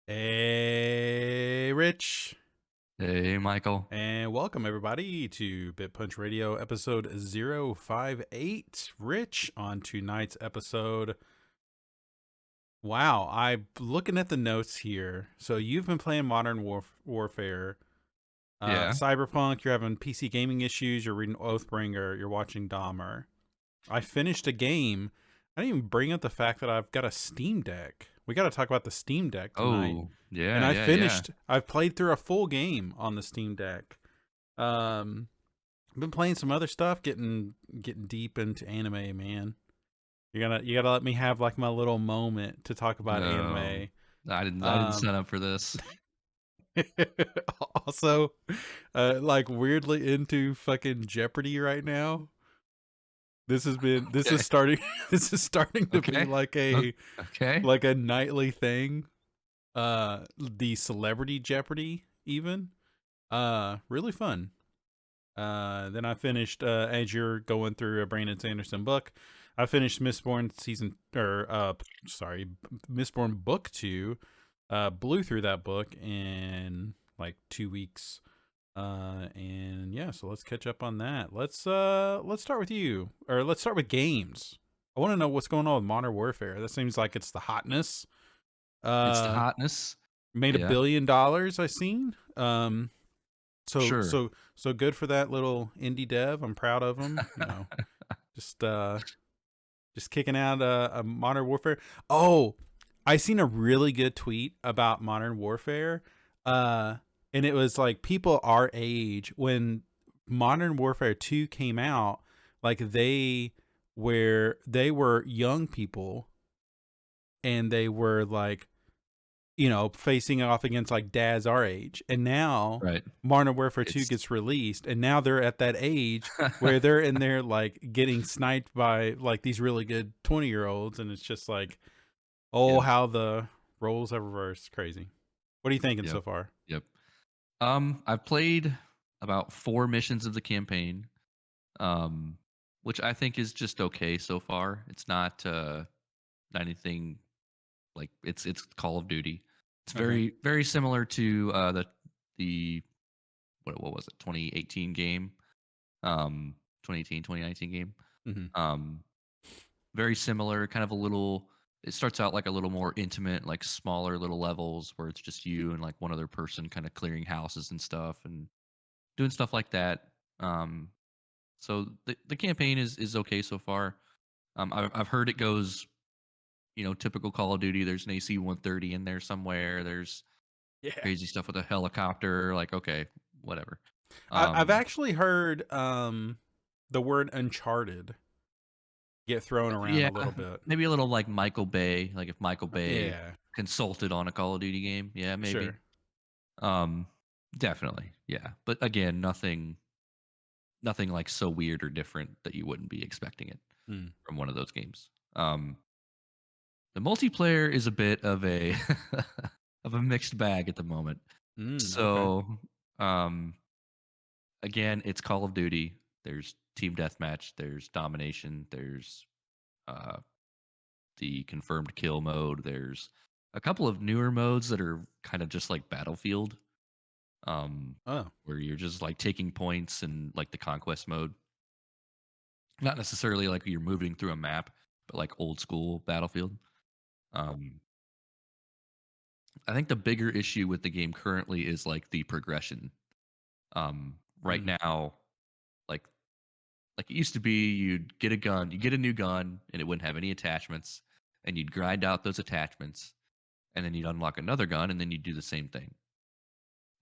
Hey, Rich, Hey, Michael. and welcome everybody to BitPunch Radio episode 058. Rich, on tonight's episode. Wow, I'm looking at the notes here. So you've been playing Warfare, Yeah. Cyberpunk, you're having PC gaming issues, you're reading Oathbringer, you're watching Dahmer. I finished a game. I didn't even bring up the fact that I've got a Steam Deck. We got to talk about the Steam Deck tonight. Oh, And yeah, yeah, yeah. I've played through a full game on the Steam Deck. Um, I've been playing some other stuff, getting deep into anime, man. You gotta let me have like my little moment to talk about No, anime. I didn't Um, sign up for this. also, like weirdly into fucking Jeopardy right now. This is Okay. starting this is starting to be Okay. Okay. like a nightly thing. The Celebrity Jeopardy even. Really fun. Then I finished as you're going through a Brandon Sanderson book. I finished Mistborn book 2. Blew through that book in like 2 weeks. And yeah, so let's catch up on that. Let's start with you, or let's start with games. I want to know what's going on with Modern Warfare. That seems like it's the hotness. It's the Uh, hotness. Made Yeah, $1 billion. I seen. So sure. so so good for that little indie dev. I'm proud of him. Just just kicking out a Modern Warfare. Oh, I seen a really good tweet about Modern Warfare. Uh, and it was like people our age when Modern Warfare 2 came out, like they were young people and they were like, facing off against like dads our age. And now Right. Modern Warfare 2 It's gets released, and now they're at that age where they're in there like getting sniped by like these really good 20-year-olds, and it's just like, oh, yep, how the roles have reversed. Crazy. What are you thinking yep, so far? yep. I've played about 4 missions of the campaign, um, which I think is just okay so far. It's not anything like it's Call of Duty. It's Okay. very similar to the what was it, 2018 game, 2018, 2019 game. Mm-hmm. um Very similar, kind of a little, it starts out like a little more intimate, like smaller little levels where it's just you and like one other person kind of clearing houses and stuff and doing stuff like that. So the campaign is okay so far. I've heard it goes, typical Call of Duty. There's an AC-130 in there somewhere. There's Yeah. crazy stuff with a helicopter. Like, okay, whatever. I've Um, actually heard the word Uncharted get thrown around yeah, a little bit. maybe a little like Michael Bay. Like if Michael Bay Yeah, consulted on a Call of Duty game, yeah, maybe. sure. Um, Definitely, yeah. But again, nothing like so weird or different that you wouldn't be expecting it Mm. from one of those games. The multiplayer is a bit of a of a mixed bag at the moment. Okay. So, um, again, it's Call of Duty. There's team deathmatch. There's domination. There's uh, the confirmed kill mode. There's a couple of newer modes that are kind of just like Battlefield, Oh, where you're just like taking points and like the conquest mode. Not necessarily like you're moving through a map, but like old school Battlefield. Um, I think the bigger issue with the game currently is like the progression. Right mm. now, like like it used to be, you'd get a gun, you get a new gun, and it wouldn't have any attachments, and you'd grind out those attachments, and then you'd unlock another gun, and then you'd do the same thing.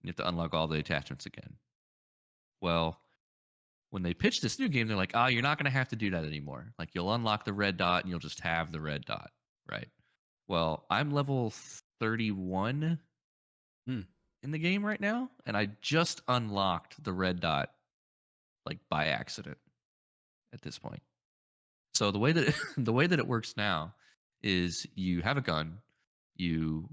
You have to unlock all the attachments again. Well, when they pitched this new game, they're like, "Oh, you're not going to have to do that anymore. Like you'll unlock the red dot, and you'll just have the red dot, right?" Well, I'm level 31 Mm. in the game right now, and I just unlocked the red dot like by accident at this point. So the way that the way that it works now is you have a gun, you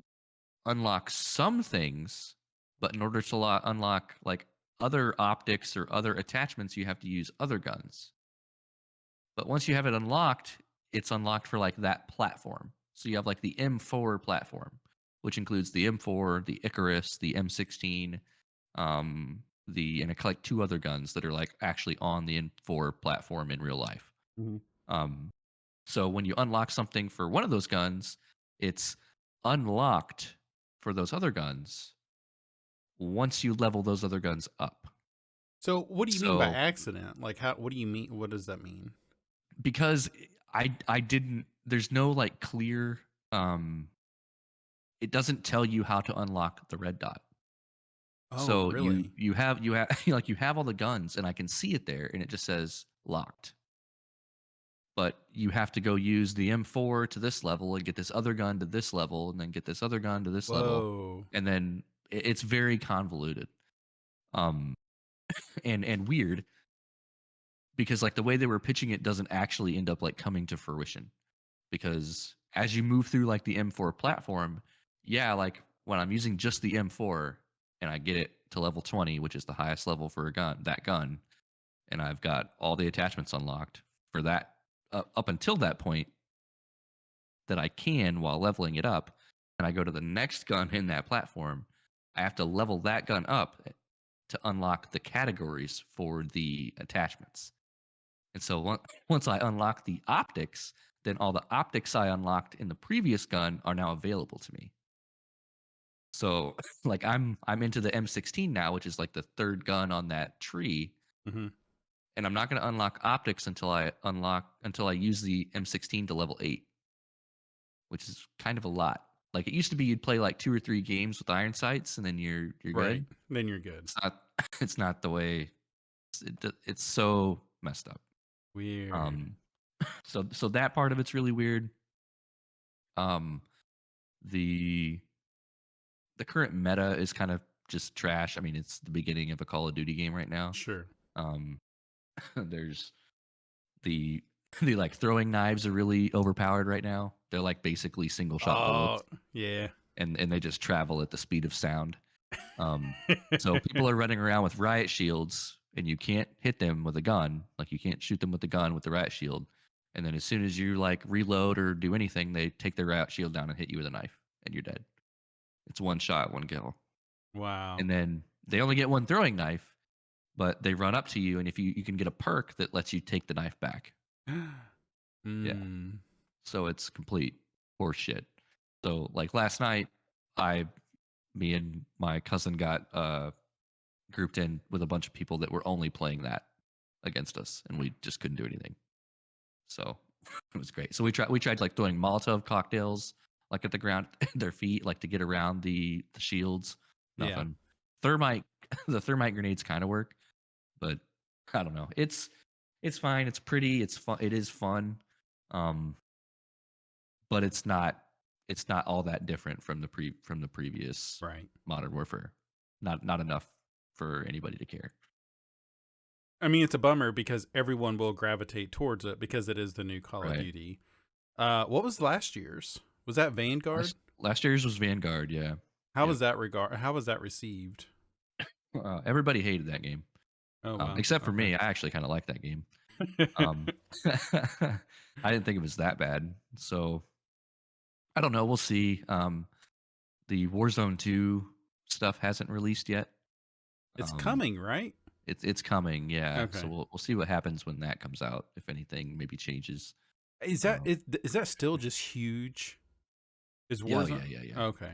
unlock some things, but in order to unlock like other optics or other attachments, you have to use other guns. But once you have it unlocked, it's unlocked for like that platform. So you have like the M4 platform. which includes the M4, the Icarus, the M16, and like two other guns that are like actually on the M4 platform in real life. Mhm. Um, so when you unlock something for one of those guns, it's unlocked for those other guns once you level those other guns up. So, what do you mean by So accident? Like, how? What do you mean? What does that mean? because I didn't there's no like clear it doesn't tell you how to unlock the red dot. Oh, So really? you have like you have all the guns and I can see it there and it just says locked. But you have to go use the M4 to this level and get this other gun to this level and then get this other gun to this level. Whoa. And then it's very convoluted. Um and weird because like the way they were pitching it doesn't actually end up like coming to fruition. Because as you move through like the M4 platform, yeah, like when I'm using just the M4 and I get it to level 20, which is the highest level for a gun, that gun, and I've got all the attachments unlocked for that up until that point that I can while leveling it up, and I go to the next gun in that platform, I have to level that gun up to unlock the categories for the attachments. And so once I unlock the optics, then all the optics I unlocked in the previous gun are now available to me. So like I'm into the M16 now, which is like the third gun on that tree, Hmm. and I'm not going to unlock optics until I use the M16 to level 8, which is kind of a lot. Like it used to be you'd play like 2 or 3 games with iron sights and then you're Right. good. Then you're good. It's not it's not the way it's so messed up. Weird. Um so that part of it's really weird. Um the the current meta is kind of just trash. I mean, it's the beginning of a Call of Duty game right now. Sure. Um, there's the the like throwing knives are really overpowered right now. They're like basically single shot Oh, bullets, yeah. and they just travel at the speed of sound. So people are running around with riot shields, and you can't hit them with a gun. Like you can't shoot them with the gun with the riot shield. And then as soon as you like reload or do anything, they take their riot shield down and hit you with a knife, and you're dead. It's one shot, one kill. Wow. And then they only get one throwing knife, but they run up to you, and if you can get a perk that lets you take the knife back. Yeah, Mm. so it's complete horseshit. So like last night, I, me and my cousin got grouped in with a bunch of people that were only playing that against us, and we just couldn't do anything. So it was great. So we tried like throwing Molotov cocktails like at the ground at their feet, like to get around the shields. Yeah. Nothing. Thermite the thermite grenades kind of work, but I don't know. It's fine. It's pretty. It's fun. It is fun. Um, but it's not all that different from the previous Right. Modern Warfare. Not enough for anybody to care. I mean, it's a bummer because everyone will gravitate towards it because it is the new Call of Right. Duty. What was last year's? Was that Vanguard? Last year's was Vanguard. Yeah. How Yep. was that How was that received? Everybody hated that game, Oh wow. except for Okay. me. I actually kind of like that game. Um, I didn't think it was that bad. So I don't know. We'll see. The Warzone 2 stuff hasn't released yet. It's Um, coming, right? it's coming, yeah. So Okay. we'll see what happens when that comes out. If anything, maybe changes. Is is that still just huge? Is Yeah, oh, Warzone? yeah, yeah, yeah, Okay.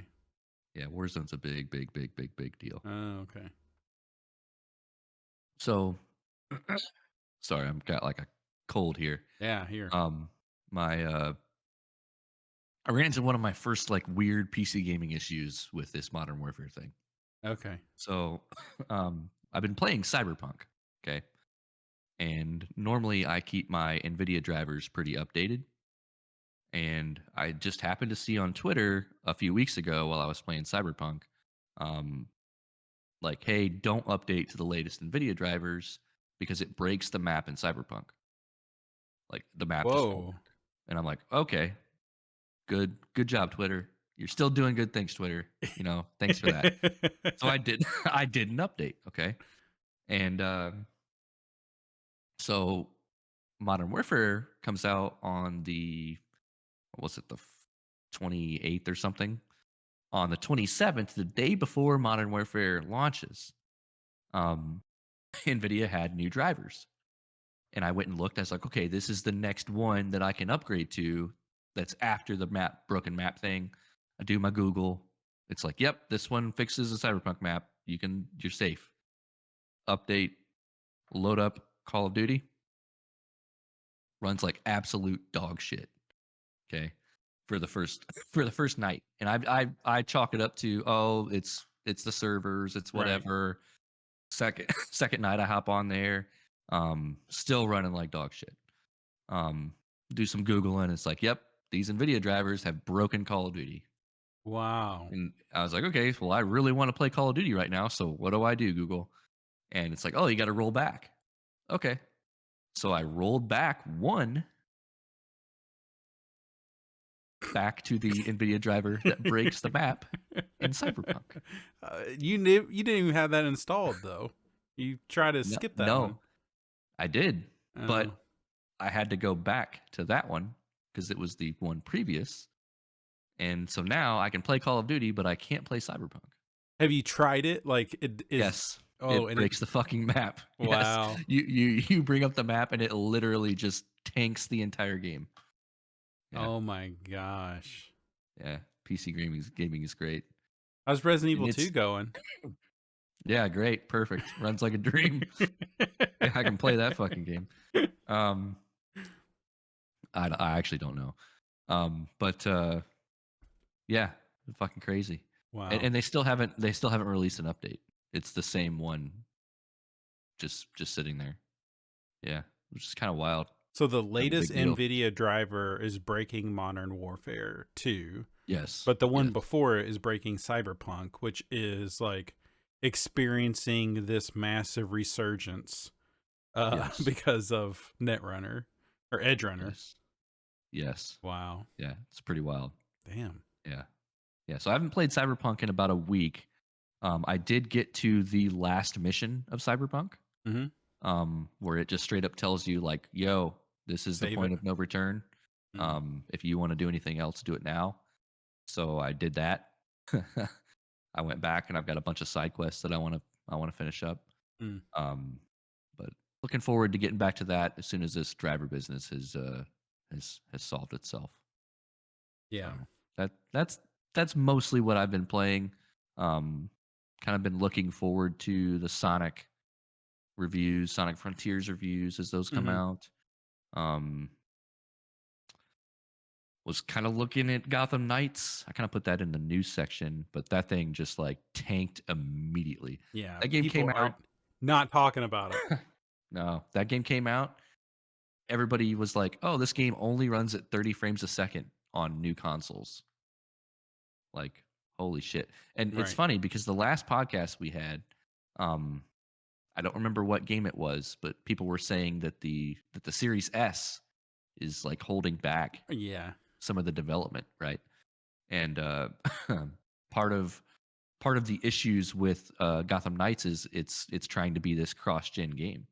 yeah. Warzone's a big, big, big, big, big deal. Oh, okay. So, sorry, I'm got like a cold here. Yeah. Here. Um, my I ran into one of my first like weird PC gaming issues with this Modern Warfare thing. Okay. So, I've been playing Cyberpunk. Okay, and normally I keep my NVIDIA drivers pretty updated. And I just happened to see on Twitter a few weeks ago while I was playing Cyberpunk, um, like, hey, don't update to the latest NVIDIA drivers because it breaks the map in Cyberpunk. Like the map just won't Whoa. work. And I'm like, okay, good job, Twitter. You're still doing good things, Twitter. Thanks for that. So I did I did an update, okay? And so Modern Warfare comes out on the what was it, the 28th or something on the 27th, the day before Modern Warfare launches, um, NVIDIA had new drivers. And I went and looked. I was like, okay, this is the next one that I can upgrade to. That's after the broken map thing. I do my Google. It's like, yep, this one fixes the Cyberpunk map. You're safe. Update, load up Call of Duty. Runs like absolute dog shit. Okay, for the first night, and I chalk it up to, oh, it's the servers, it's Right. whatever. Second night, I hop on there, still running like dog shit. Um, do some Googling. It's like, yep, these NVIDIA drivers have broken Call of Duty. Wow. And I was like, okay, well, I really want to play Call of Duty right now. So what do I do, Google? And it's like, oh, you got to roll back. Okay. So I rolled back one back to the NVIDIA driver that breaks the map in Cyberpunk. You didn't even have that installed though. You try to No, skip that one. no, I did, Oh. but I had to go back to that one because it was the one previous. And so now I can play Call of Duty, but I can't play Cyberpunk. Have you tried it? Like it is. Yes, Oh, it and it. breaks the fucking map. Yes, Wow. you bring up the map and it literally just tanks the entire game. Yeah, Oh my gosh. yeah. PC gaming is great, How's Resident and Evil 2 it's going? yeah, great, perfect. Runs like a dream. Yeah, I can play that fucking game. Um, I actually don't know. But yeah, fucking crazy. And, Wow. and they still haven't released an update. It's the same one, just sitting there. Yeah, which is kind of wild. So the Kind of a latest big deal. NVIDIA driver is breaking Modern Warfare 2, Yes. but the one Yes. before it is breaking Cyberpunk, which is like experiencing this massive resurgence Yes. because of Netrunner or Edge Runner. Yes. Yes. Wow. Yeah, it's pretty wild. Damn. Yeah. Yeah. So I haven't played Cyberpunk in about a week. I did get to the last mission of Cyberpunk, Mm-hmm. where it just straight up tells you like, "Yo, this is the Save it. point of no return. Mm. If you want to do anything else, do it now." So I did that. I went back and I've got a bunch of side quests that I want to finish up. Mm. Um, but looking forward to getting back to that as soon as this driver business has solved itself. So Yeah. that's mostly what I've been playing. Um, kind of been looking forward to the Sonic reviews, Sonic Frontiers reviews as those come Mm-hmm. out. Um, was kind of looking at Gotham Knights. I kind of put that in the news section, but that thing just like tanked immediately. Yeah. That game People came are out. not talking about it. No, that game came out. Everybody was like, "Oh, this game only runs at 30 frames a second on new consoles." Like, holy shit. And it's Right. funny because the last podcast we had, um, I don't remember what game it was, but people were saying that the Series S is like holding back Yeah. some of the development, right? And part of part of the issues with Gotham Knights is it's trying to be this cross-gen game,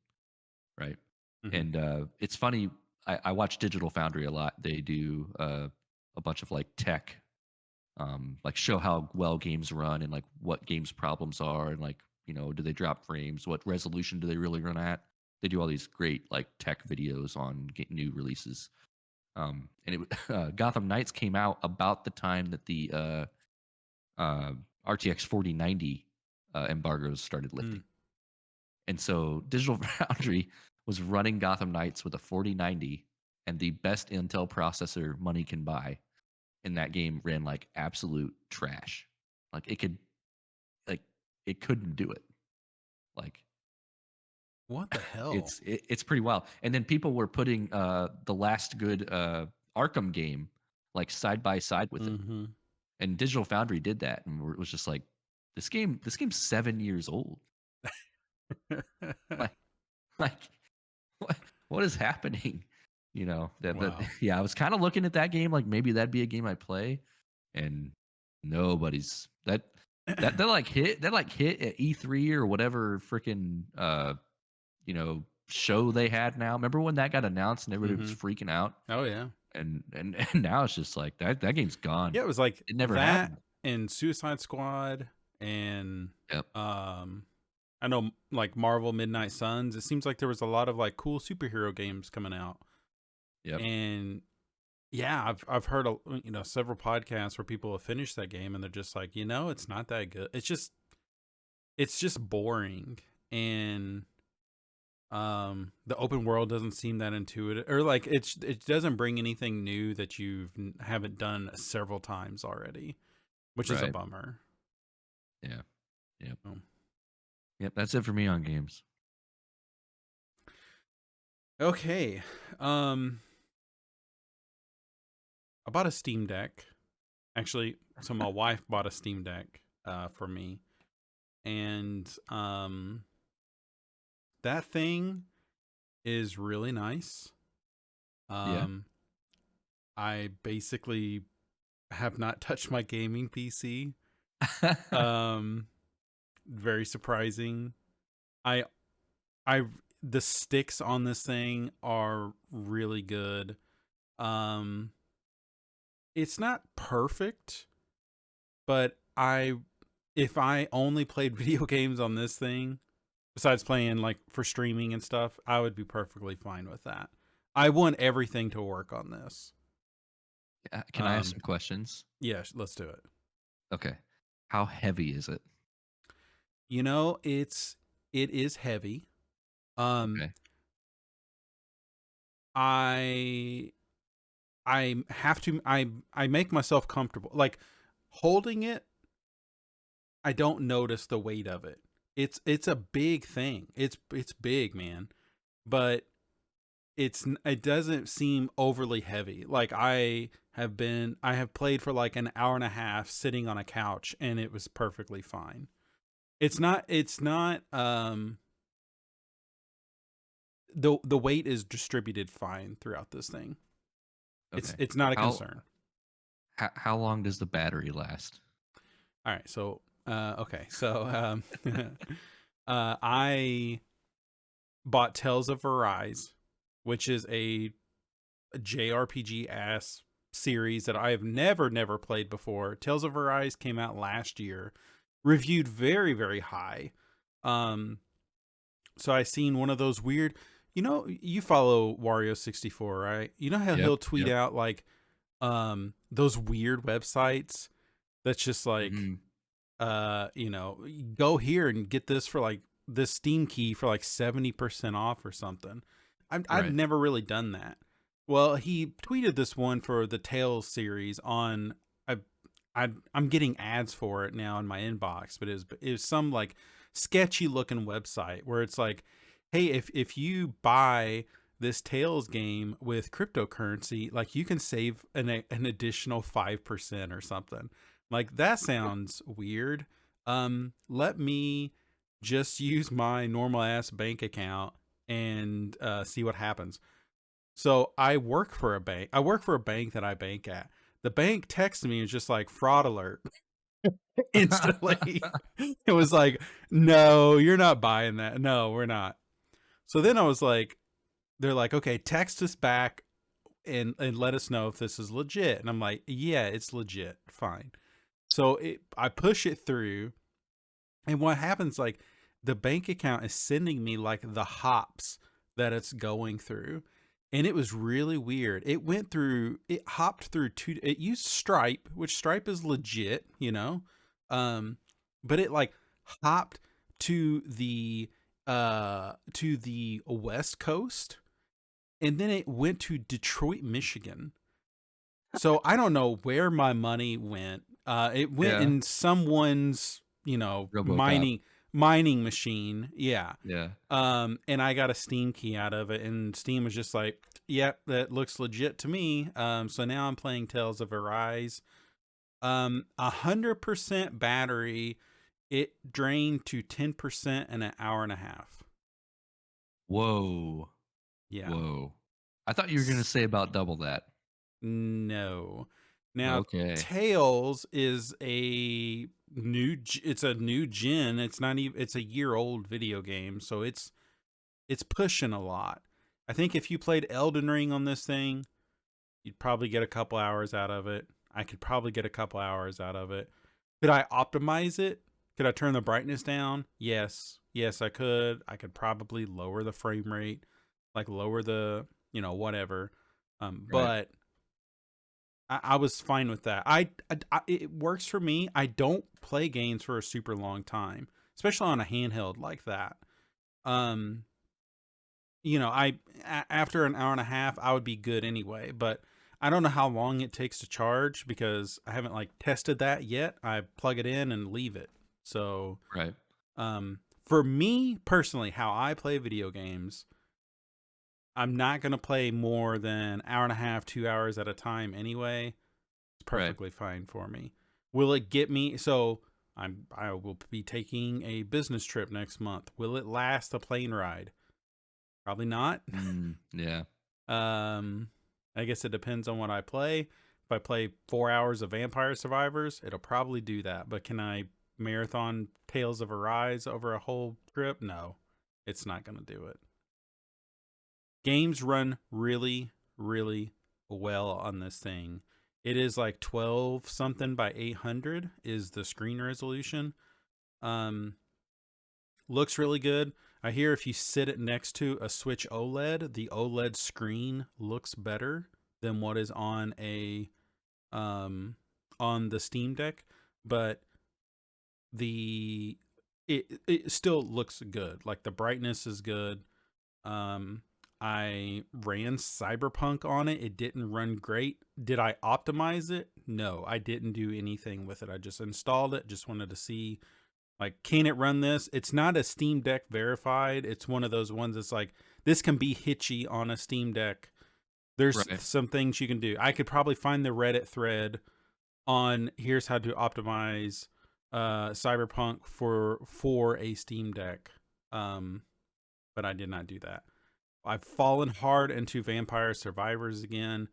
right? Mm-hmm. And it's funny. I watch Digital Foundry a lot. They do a bunch of like tech, like show how well games run and like what games problems are, and like, do they drop frames? What resolution do they really run at? They do all these great like tech videos on new releases. And Gotham Knights came out about the time that the RTX 4090 embargoes started Mm. lifting. And so Digital Foundry was running Gotham Knights with a 4090 and the best Intel processor money can buy. And that game ran like absolute trash. Like like it couldn't do it. Like What the hell? it's pretty wild. And then people were putting the last good Arkham game like side by side with it. Mm-hmm. And Digital Foundry did that, and it was just like, this game's 7 years old. Like, like what is happening? That Wow. yeah, I was kind of looking at that game like maybe that'd be a game I play, and nobody's that like hit at E3 or whatever freaking show they had now. Remember when that got announced and everybody was Mm-hmm. freaking out? Oh yeah. And now it's just like that game's gone. Yeah, it was like It never that happened. and Suicide Squad and Yep. I know like Marvel Midnight Suns. It seems like there was a lot of like cool superhero games coming out, Yep. and yeah, I've heard several podcasts where people have finished that game and they're just like, it's not that good. It's just boring, and the open world doesn't seem that intuitive, or like it doesn't bring anything new that you haven't done several times already, which is a Right. bummer. Yeah. Yep. So, Yep. That's it for me on games. okay, um, I bought a Steam Deck. Actually, so my wife bought a Steam Deck for me, and that thing is really nice. Yeah. Um, I basically have not touched my gaming PC. Um, Very surprising. I I the sticks on this thing are really good. Um, it's not perfect, but if I only played video games on this thing, besides playing like for streaming and stuff, I would be perfectly fine with that. I want everything to work on this. Can I ask Um, some questions? yeah, let's do it. Okay. How heavy is it? It is heavy. Um, Okay. I I have to I make myself comfortable. Like holding it, I don't notice the weight of it. It's a big thing. It's big, man. But it doesn't seem overly heavy. Like I have played for like an hour and a half sitting on a couch and it was perfectly fine. It's not the weight is distributed fine throughout this thing. It's Okay. it's not a How concern. how long does the battery last? All right, so okay, so I bought Tales of Arise, which is a JRPG ass series that I have never played before. Tales of Arise came out last year, reviewed very high. Um, so I seen one of those weird, you follow Wario 64, right? You know how Yep. he'll tweet Yep. out like those weird websites that's just like Hmm. go here and get this for like this Steam key for like 70% off or something. I've Right. never really done that. Well, he tweeted this one for the Tales series on I, I'm getting ads for it now in my inbox, but it was some like sketchy looking website where it's like, hey, if you buy this Tales game with cryptocurrency, like you can save an additional 5% or something. Like that sounds weird. Let me just use my normal ass bank account and see what happens. So I work for a bank. I work for a bank that I bank at. The bank texted me and was just like fraud alert instantly. It was like, no, you're not buying that. No, we're not. So then I was like, they're like, okay, text us back and let us know if this is legit. And I'm like, yeah, it's legit. Fine. So I push it through, and what happens, like the bank account is sending me like the hops that it's going through. And it was really weird. It hopped through it used Stripe, which Stripe is legit, Um, but it like hopped to the West Coast, and then it went to Detroit, Michigan. So I don't know where my money went. It went Yeah. in someone's, RoboCop. mining machine. Yeah. Yeah. And I got a Steam key out of it, and Steam was just like, "Yep, that looks legit to me." So now I'm playing Tales of Arise. 100% battery. It drained to 10% in an hour and a half. Whoa. Yeah. Whoa. I thought you were gonna say about double that. No. Now, Okay. Tails is it's a new gen. It's not even it's a year old video game, so it's pushing a lot. I think if you played Elden Ring on this thing, you'd probably get a couple hours out of it. I could probably get a couple hours out of it. Could I optimize it? Could I turn the brightness down? Yes. Yes, I could. I could probably lower the frame rate, like lower the, whatever. Right. But I was fine with that. It works for me. I don't play games for a super long time, especially on a handheld like that. Um, after an hour and a half, I would be good anyway. But I don't know how long it takes to charge because I haven't like tested that yet. I plug it in and leave it. So, Right. for me personally, how I play video games, I'm not gonna play more than hour and a half, 2 hours at a time anyway. It's Right. perfectly fine for me. Will it get me? So I will be taking a business trip next month. Will it last a plane ride? Probably not. Yeah. Um, I guess it depends on what I play. If I play 4 hours of Vampire Survivors, it'll probably do that. But can I marathon Tales of Arise over a whole trip? No, it's not going to do it. Games run really, really well on this thing. It is like 12 something by 800 is the screen resolution. Um, Looks really good. I hear if you sit it next to a Switch OLED, the OLED screen looks better than what is um on the Steam Deck, but the it still looks good. Like the brightness is good. Um I ran Cyberpunk on it. It didn't run great. Did I optimize it? No, I didn't do anything with it. I just installed it, just wanted to see like, can it run this? It's not a Steam Deck verified. It's one of those ones that's like, this can be hitchy on a Steam Deck. There's Right. some things you can do. I could probably find the Reddit thread on here's how to optimize Cyberpunk for a Steam Deck. Um, but I did not do that. I've fallen hard into Vampire Survivors again.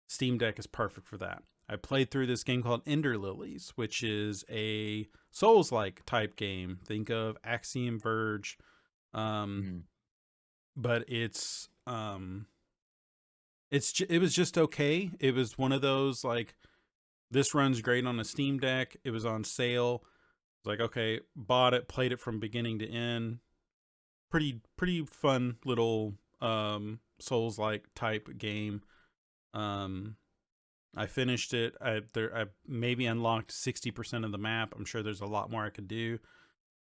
Steam Deck is perfect for that. I played through this game called Ender Lilies, which is a Souls-like type game. Think of Axiom Verge, um, Mm. but it was just okay. It was one of those like this runs great on a Steam Deck. It was on sale. It's like okay, bought it, played it from beginning to end. Pretty fun little Souls-like type game. Um, I finished it. I maybe unlocked 60% of the map. I'm sure there's a lot more I could do.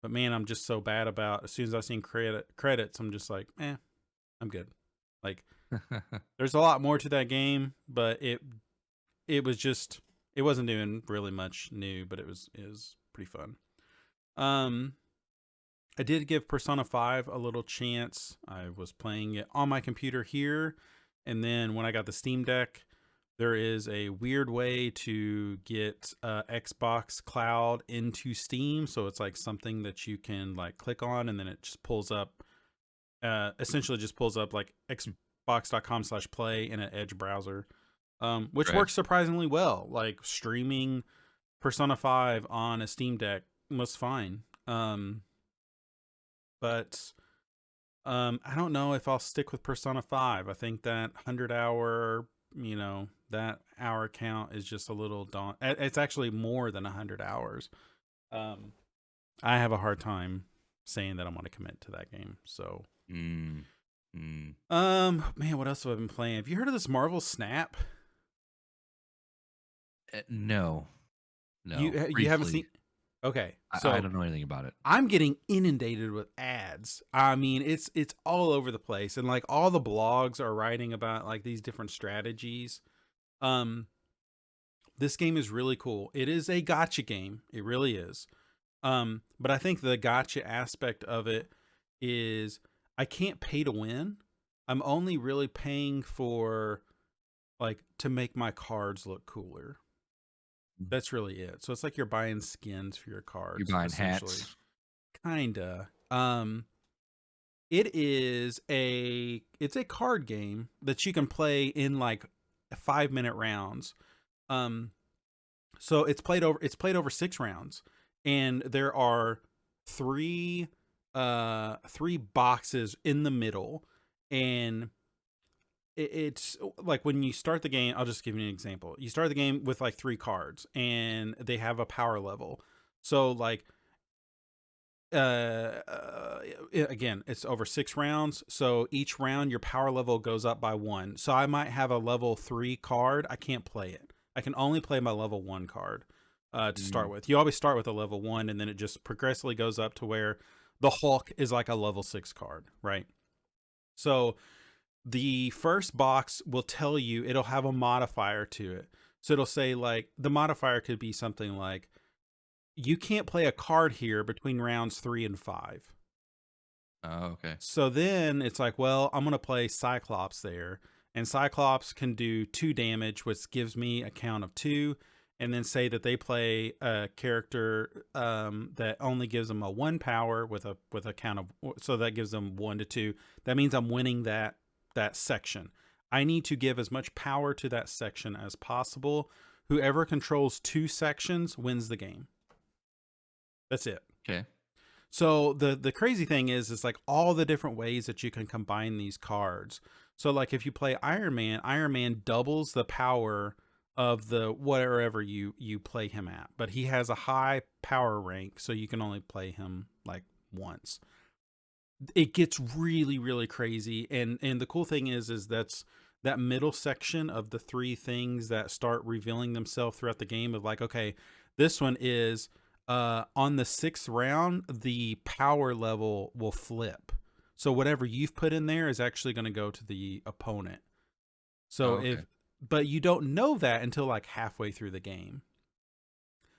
But man, I'm just so bad about as soon as I seen credits, I'm just like, I'm good. Like there's a lot more to that game, but it was just it wasn't doing really much new, but it was pretty fun. Um I did give Persona 5 a little chance. I was playing it on my computer here, and then when I got the Steam Deck, there is a weird way to get Xbox Cloud into Steam. So it's like something that you can like click on, and then it just pulls up, essentially just pulls up like xbox.com/play in an Edge browser, which Right. works surprisingly well. Like streaming Persona 5 on a Steam Deck was fine. But I don't know if I'll stick with Persona 5. I think that 100 hour, that hour count is just a little It's actually more than 100 hours. Um, I have a hard time saying that I want to commit to that game. So, Mm. Mm. man, what else have I been playing? Have you heard of this Marvel Snap? No. No. You haven't Briefly. seen? Okay, I so don't know anything about it. I'm getting inundated with ads. I mean, it's all over the place, and like all the blogs are writing about like these different strategies. Um, this game is really cool. It is a gotcha game. It really is. But I think the gotcha aspect of it is I can't pay to win. I'm only really paying for like to make my cards look cooler. Mm. That's really it. So it's like you're buying skins for your You're cards, buying essentially. hats. Kinda. It's a card game that you can play in like 5 minute rounds. Um, so it's played over 6 rounds, and there are three three boxes in the middle, and it's like when you start the game. I'll just give you an example. You start the game with like 3 cards, and they have a power level. So like again, it's over 6 rounds, so each round your power level goes up by 1. So I might have a level 3 card. I can't play it. I can only play my level 1 card to start Mm, with. You always start with a level 1, and then it just progressively goes up to where the Hulk is like a level 6 card, right? So the first box will tell you, it'll have a modifier to it. So it'll say, like, the modifier could be something like, you can't play a card here between rounds 3 and 5. oh, okay. So then it's like, well, I'm going to play Cyclops there. And Cyclops can do 2 damage, which gives me a count of 2. And then say that they play a character that only gives them a 1 power with a count of, so that gives them 1 to 2. That means I'm winning that section. I need to give as much power to that section as possible. Whoever controls 2 sections wins the game. That's it. Okay. So the crazy thing is like all the different ways that you can combine these cards. So like if you play Iron Man doubles the power of the whatever you play him at, but he has a high power rank, so you can only play him like once. It gets really really crazy, and the cool thing is that's that middle section of the 3 things that start revealing themselves throughout the game of like, okay, this one is on the 6th round, the power level will flip. So whatever you've put in there is actually going to go to the opponent. Oh, So okay. but you don't know that until like halfway through the game.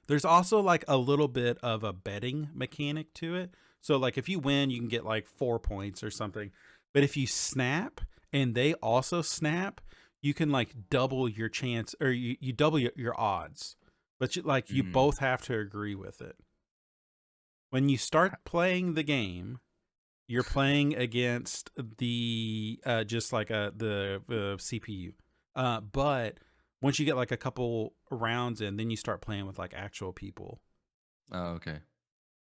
There's also like a little bit of a betting mechanic to it. So like if you win, you can get like 4 points or something. But if you snap and they also snap, you can like double your chance, or you double your odds. But you Mm. both have to agree with it. When you start playing the game, you're playing against the just like the CPU. But once you get like a couple rounds in, then you start playing with like actual people. Oh, okay.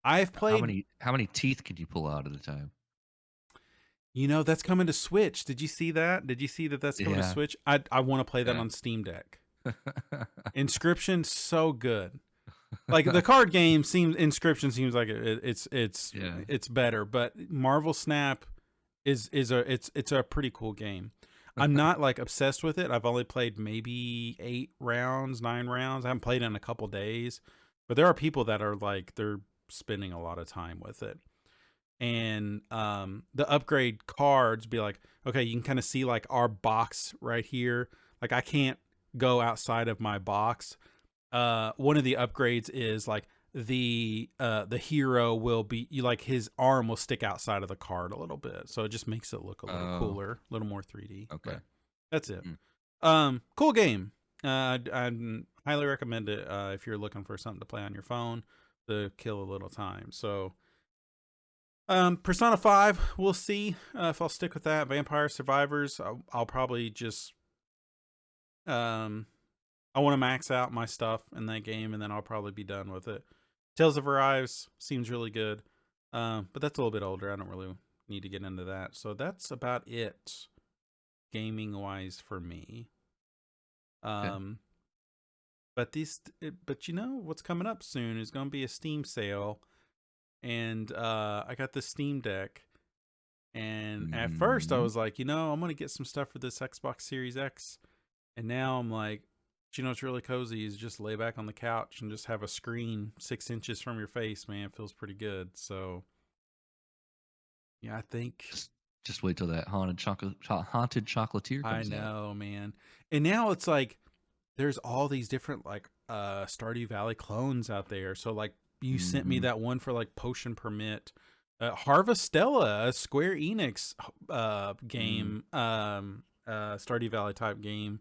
I've played, How many teeth could you pull out at a time? that's coming to Switch. Did you see that? Did you see that that's coming to Yeah. Switch? I want to play that Yeah. on Steam Deck. Inscription so good. Like the card game seems, Inscription seems like Yeah. it's better, but Marvel Snap it's a pretty cool game. I'm not like obsessed with it. I've only played maybe 8 rounds, 9 rounds. I haven't played it in a couple days, but there are people that are like, they're spending a lot of time with it. And the upgrade cards be like, okay, you can kind of see like our box right here. Like I can't go outside of my box. One of the upgrades is like the hero will be, like his arm will stick outside of the card a little bit, so it just makes it look a little Oh, cooler, a little more 3D. okay. But that's it. Mm. Cool game. I highly recommend it if you're looking for something to play on your phone to kill a little time. So Persona 5, we'll see if I'll stick with that. Vampire Survivors, I'll probably just um I want to max out my stuff in that game, and then I'll probably be done with it. Tales of Arise seems really good, but that's a little bit older. I don't really need to get into that. So that's about it, gaming wise, for me. Okay. Um, but what's coming up soon is going to be a Steam sale, and I got the Steam Deck. And at first, I Mhm. was like, I'm going to get some stuff for this Xbox Series X. And now I'm like, what's really cozy is just lay back on the couch and just have a screen 6 inches from your face, man. It feels pretty good. So, yeah, I think Just just wait till that haunted chocolatier I comes out. know, man. And now it's like there's all these different like Stardew Valley clones out there. So like you sent me Mhm. that one for like Potion Permit. Harvestella, a Square Enix Mm. game, Stardew Valley type game,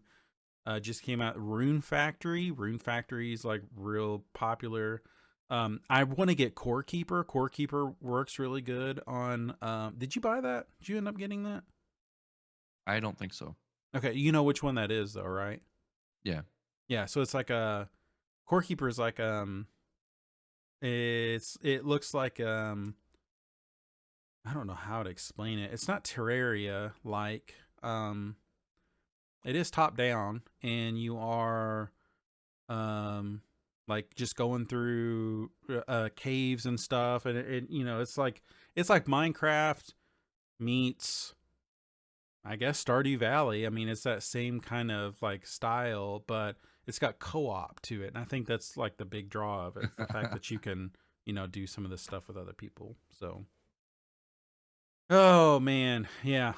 just came out. Rune Factory. Rune Factory is like real popular. I want to get Core Keeper. Core Keeper works really good on. Did you buy that? Did you end up getting that? I don't think so. Okay, you know which one that is though, right? Yeah. Yeah, so it's like a Core Keeper is like it looks like I don't know how to explain it. It's not Terraria like it is top down, and you are um like just going through caves and stuff, and it's like Minecraft meets, I guess, Stardew Valley. I mean, it's that same kind of like style, but it's got co-op to it, and I think that's like the big draw of it, the fact that you can, do some of this stuff with other people. So, oh man, yeah,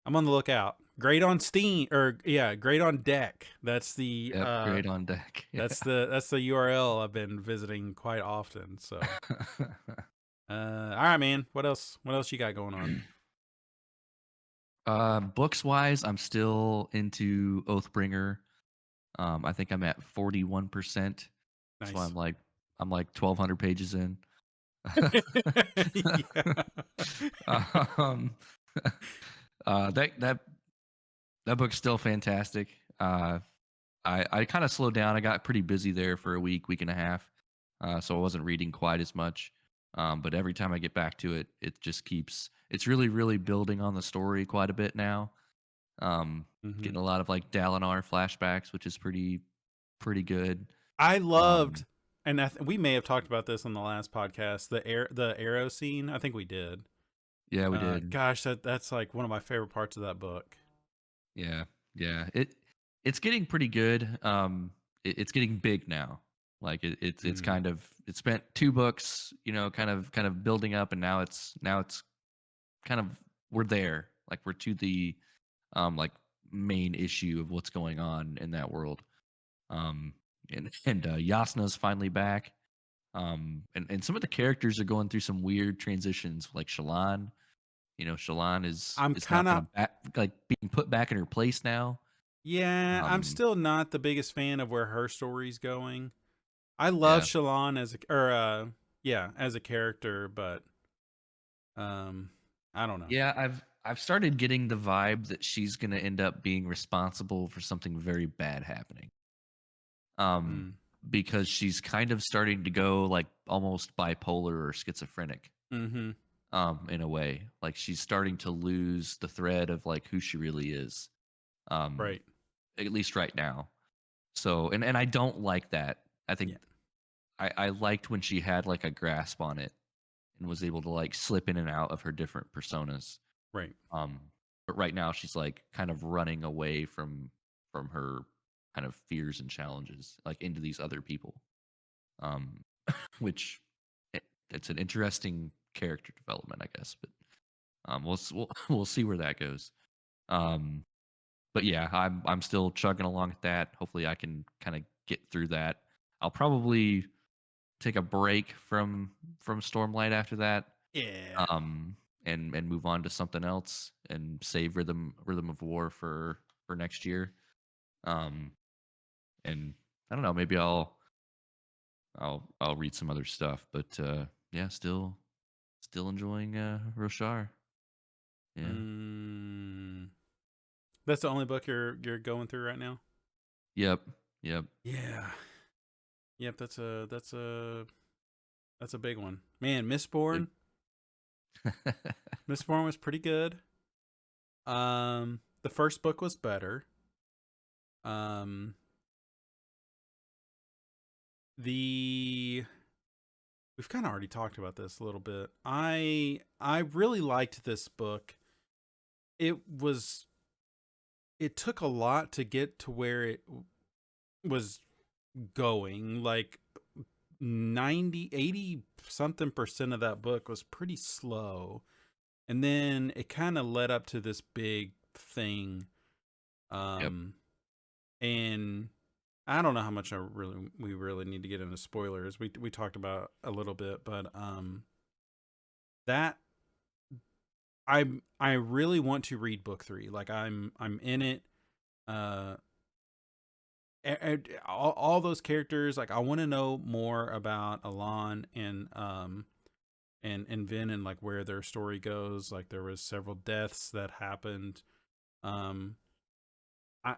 I'm on the lookout. Great on Steam, or yeah, great on Deck. That's the Yep, great on deck. Yeah. that's the URL I've been visiting quite often. So, all right, man. What else? What else you got going on? Books wise, I'm still into Oathbringer. I think I'm at 41%. So Nice. I'm like 1,200 pages in. Yeah. um, that that book's still fantastic. I kind of slowed down. I got pretty busy there for a week and a half, so I wasn't reading quite as much. But every time I get back to it, it just keeps. It's really, really building on the story quite a bit now. Hmm. Getting a lot of like Dalinar flashbacks, which is pretty good. I Um, loved, and we may have talked about this on the last podcast. The arrow scene. I think we did. yeah, we did. Gosh, that's like one of my favorite parts of that book. Yeah, yeah. It's getting pretty good. It's getting big now. Like it's Mm, kind of it spent two books, kind of building up, and now it's kind of we're there. Like we're to the like main issue of what's going on in that world. Um, and Yasna's finally back. And some of the characters are going through some weird transitions, like Shallan. Shallan I'm is now kind kind of of back, like being put back in her place now. Yeah. I'm Um, still not the biggest fan of where her story's going. I love yeah, Shallan as a or yeah, as a character, but um, I don't know. yeah. I've started getting the vibe that she's gonna end up being responsible for something very bad happening. Um, Mm, because she's kind of starting to go like almost bipolar or schizophrenic. mm-hmm. In a way, like she's starting to lose the thread of like who she really is. Um, Right. at least right now. So, and I don't like that. I think Yeah. I liked when she had like a grasp on it and was able to like slip in and out of her different personas. Right. Um, but right now she's like kind of running away from her kind of fears and challenges, like into these other people. Um, which it's an interesting character development, I guess. But we'll see where that goes. Um, but yeah, I'm still chugging along at that. Hopefully, I can kind of get through that. I'll probably take a break from Stormlight after that, Yeah. um, and move on to something else and save Rhythm of War for next year. Um, and I don't know, maybe I'll read some other stuff, but yeah, still enjoying Roshar. Yeah. Mm, that's the only book you're going through right now. Yep. Yep. Yeah. Yep. That's a big one, man. Mistborn. Mistborn was pretty good. The first book was better. Um, the we've kind of already talked about this a little bit. I really liked this book. It was it took a lot to get to where it was going. Like 90, 80 something percent of that book was pretty slow. And then it kind of led up to this big thing. Yep. Um and I don't know how much we really need to get into spoilers. We talked about a little bit, but that I really want to read book 3. Like I'm in it. Uh all those characters, like I want to know more about Alon and Vin, and like where their story goes. Like there was several deaths that happened. Um I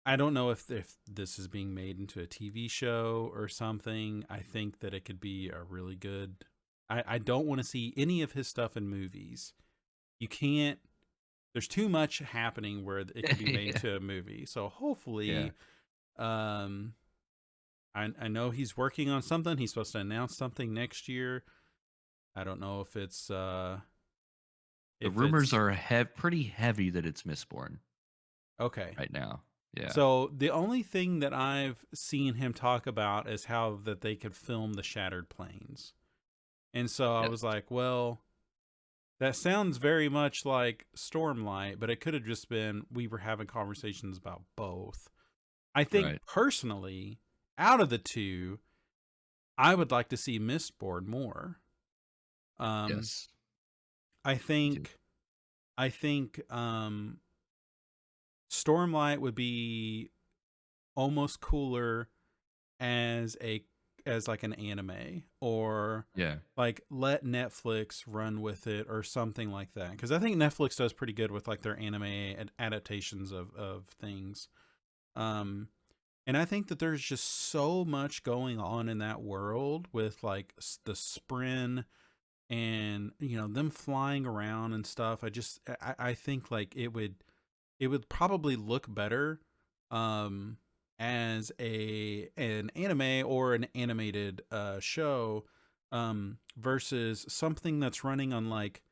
I don't know if this is being made into a TV show or something. I think that it could be a really good. I don't want to see any of his stuff in movies. You can't. there's too much happening where it could be made Yeah. into a movie. So Yeah. hopefully, um, I know he's working on something. He's supposed to announce something next year. I don't know The if rumors it's are pretty heavy that it's Mistborn okay. right now. Yeah. So the only thing that I've seen him talk about is how that they could film the Shattered Plains. And so I was Yes. like, well, that sounds very much like Stormlight, but it could have just been we were having conversations about both. I think Right. personally, out of the two, I would like to see Mistborn more. Um, Yes. I Me too. think I think Stormlight would be almost cooler as a as like an anime, or Yeah. like let Netflix run with it or something like that, because I think Netflix does pretty good with like their anime adaptations of things. um and I think that there's just so much going on in that world with like the Spren, and them flying around and stuff. I think like it would probably look better um as an anime or an animated show, versus something that's running on like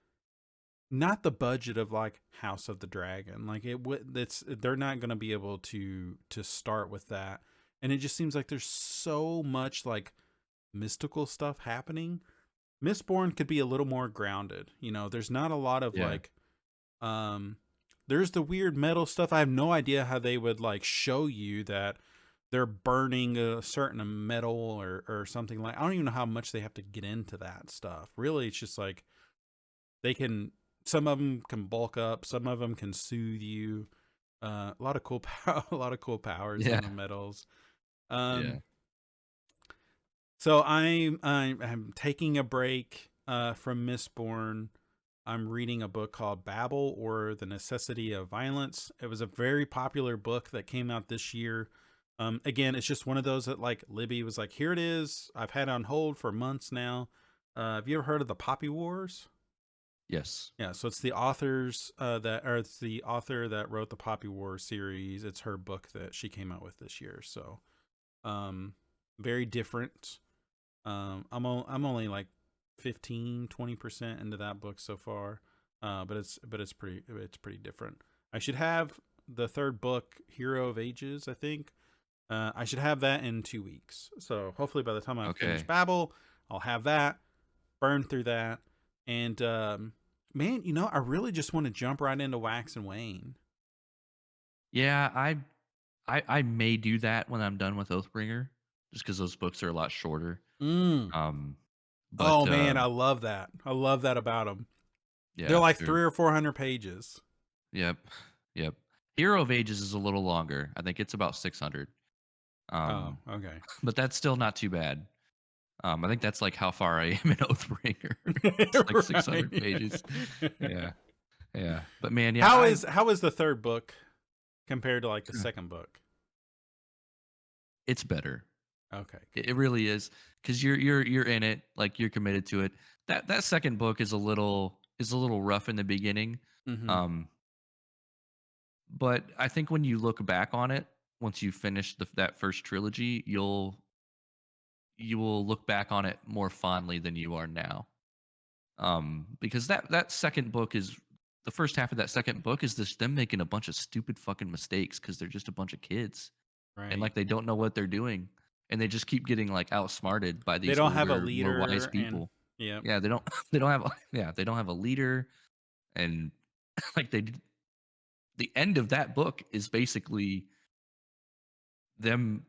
not the budget of like House of the Dragon. Like it would it's they're not going to be able to start with that. And it just seems like there's so much like mystical stuff happening. Mistborn could be a little more grounded. There's not a lot of Yeah. like um there's the weird metal stuff. I have no idea how they would like show you that they're burning a certain metal or something. Like I don't even know how much they have to get into that stuff. Really, it's just like they can some of them can bulk up, some of them can soothe you. A lot of cool a lot of cool powers Yeah. on the metals. Yeah. Um so I'm taking a break from Mistborn. I'm reading a book called Babel, or The Necessity of Violence. It was a very popular book that came out this year. Again, it's just one of those that like Libby was like, here it is. I've had it on hold for months now. Have you ever heard of the Poppy Wars? Yes. Yeah, so it's the authors it's the author that wrote the Poppy Wars series. It's her book that she came out with this year. So, um, very different. I'm only like 15-20% into that book so far. But it's pretty different. I should have the third book, Hero of Ages, I think. I should have that in 2 weeks. So hopefully by the time I finish Okay. Babel, I'll have that, burn through that. And man, I really just want to jump right into Wax and Wayne. Yeah, I may do that when I'm done with Oathbringer, just because those books are a lot shorter. Mm. Um, but Oh man, I love that. I love that about them. They're yeah, like they're 300 or 400 pages. yep, yep. Hero of Ages is a little longer. I think it's about 600. Oh, Um, okay. but that's still not too bad. I think that's like how far I am in Oathbringer. It's like 600 pages. Right. Yeah, yeah. But man, yeah, how I is how is the third book compared to like the second book? it's better. Okay, It good. really is because you're in it, like you're committed to it. That second book is a little rough in the beginning, Mm-hmm. um, but I think when you look back on it, once you finish that first trilogy, you will look back on it more fondly than you are now. Because that second book is the first half of that second book is just them making a bunch of stupid fucking mistakes because they're just a bunch of kids and Right. like they don't know what they're doing and they just keep getting like outsmarted by They these don't have a older, more wise leader, and people. yep. Yeah, they don't they don't have they don't have a leader and like the end of that book is basically them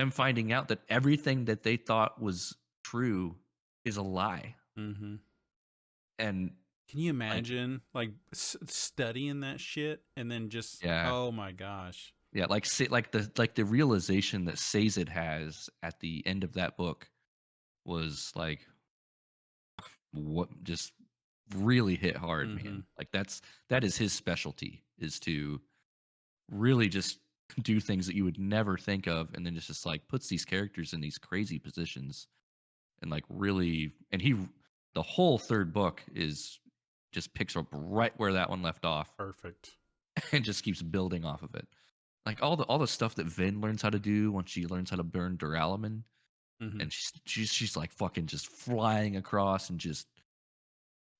finding out that everything that they thought was true is a lie. Mm-hmm. And Can you like imagine like studying that shit and then just yeah, oh my gosh. yeah, like like the realization that Sazed has at the end of that book was like what just really hit hard, Mm-hmm. man. Like that is his specialty is to really just do things that you would never think of and then just like puts these characters in these crazy positions and like really and he the whole third book is just picks up right where that one left off Perfect. and just keeps building off of it. Like all the stuff that Vin learns how to do once she learns how to burn duralumin, Mhm. and she's like fucking just flying across and just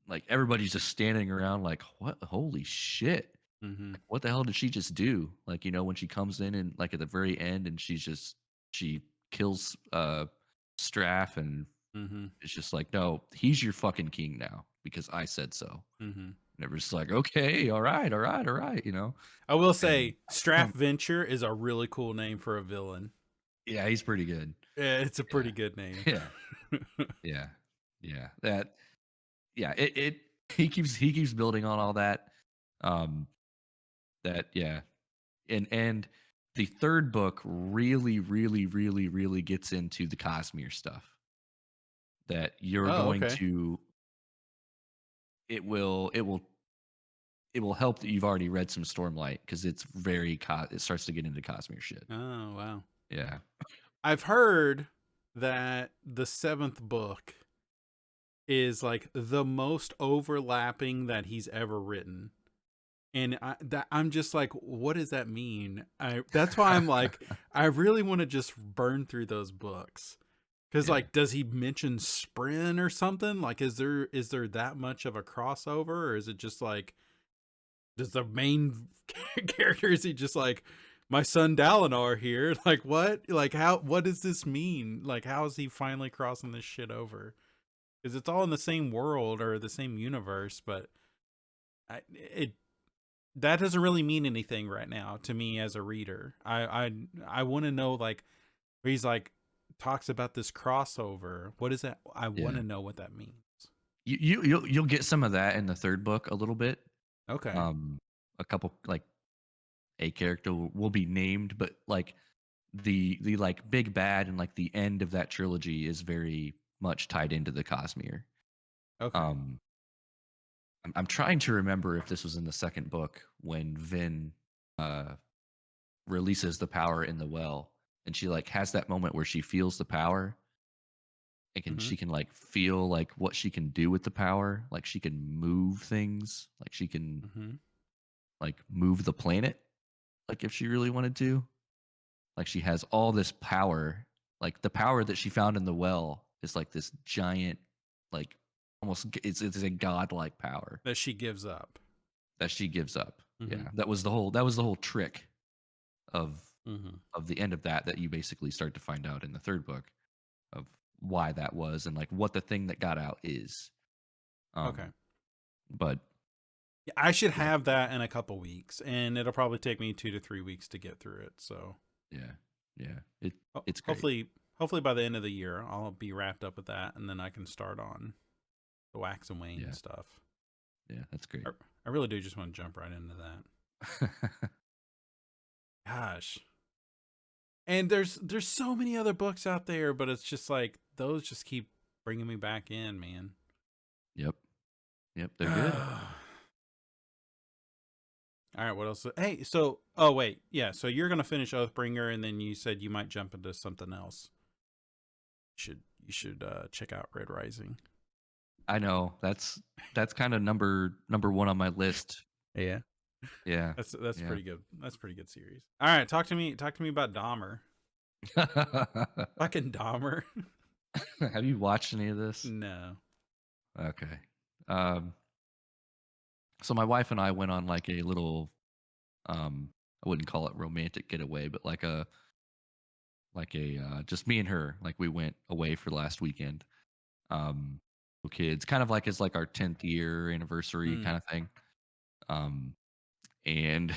like everybody's just standing around like what holy shit. Mhm. Like, what the hell did she just do? Like, when she comes in and like at the very end and she kills Straff and Mhm. it's just like, no, he's your fucking king now because I said so. Mhm. And everyone's just like, okay, all right, all right, all right, I will And say, Straff Venture is a really cool name for a villain. yeah, he's pretty good. Yeah, it's a Yeah. pretty good name. Yeah. Yeah. Yeah. That yeah, it he keeps building on all that. Um that yeah. And the third book really, really, really, really gets into the Cosmere stuff that you're Oh, going okay. to it will help that you've already read some Stormlight because it's it starts to get into Cosmere shit. Oh, wow. Yeah. I've heard that the seventh book is like the most overlapping that he's ever written. And I'm just like, what does that mean? That's why I'm like, I really want to just burn through those books. Because Yeah. like, does he mention Sprin or something? Like, is there that much of a crossover, or is it just like, does the main character, is he just like, my son Dalinar here? Like, what? Like, how? What does this mean? Like, how is he finally crossing this shit over? Because it's all in the same world or the same universe, but it that doesn't really mean anything right now to me as a reader. I want to know, like, where he's like talks about this crossover. What is that? I want Yeah. to know what that means. You'll get some of that in the third book a little bit. Okay. Um a couple like a character will be named, but like the like big bad and like the end of that trilogy is very much tied into the Cosmere. Okay. Um, I'm trying to remember if this was in the second book when Vin uh, releases the power in the well, and she like has that moment where she feels the power and Mm-hmm. she can like feel like what she can do with the power, like she can move things, like she can Mm-hmm. like move the planet, like if she really wanted to. Like she has all this power. Like the power that she found in the well is like this giant, like almost it's a godlike power That she gives up. that she gives up. Mm-hmm. Yeah, that was the whole trick of Mm-hmm. of the end of that you basically start to find out in the third book of why that was and like what the thing that got out is. Okay. But Yeah, I should yeah, have that in a couple weeks, and it'll probably take me 2 to 3 weeks to get through it. So yeah, yeah. It's great. hopefully by the end of the year, I'll be wrapped up with that, and then I can start on the Wax and Wayne Yeah, stuff. yeah, that's great. I really do just want to jump right into that. Gosh. And there's so many other books out there, but it's just like those just keep bringing me back in, man. Yep, yep, they're good. All right, what else? Hey, so oh wait, yeah, so you're gonna finish Oathbringer, and then you said you might jump into something else. You should check out Red Rising. I know that's kind of number one on my list. Yeah, Yeah, that's yeah. pretty good. That's a pretty good series. All right, talk to me about Dahmer. Fucking Dahmer. Have you watched any of this? No. Okay. Um, so my wife and I went on like a little, I wouldn't call it romantic getaway, but like a just me and her. Like we went away for the last weekend. Um, with kids, kind of like as like our 10th year anniversary Mm. kind of thing. Um, and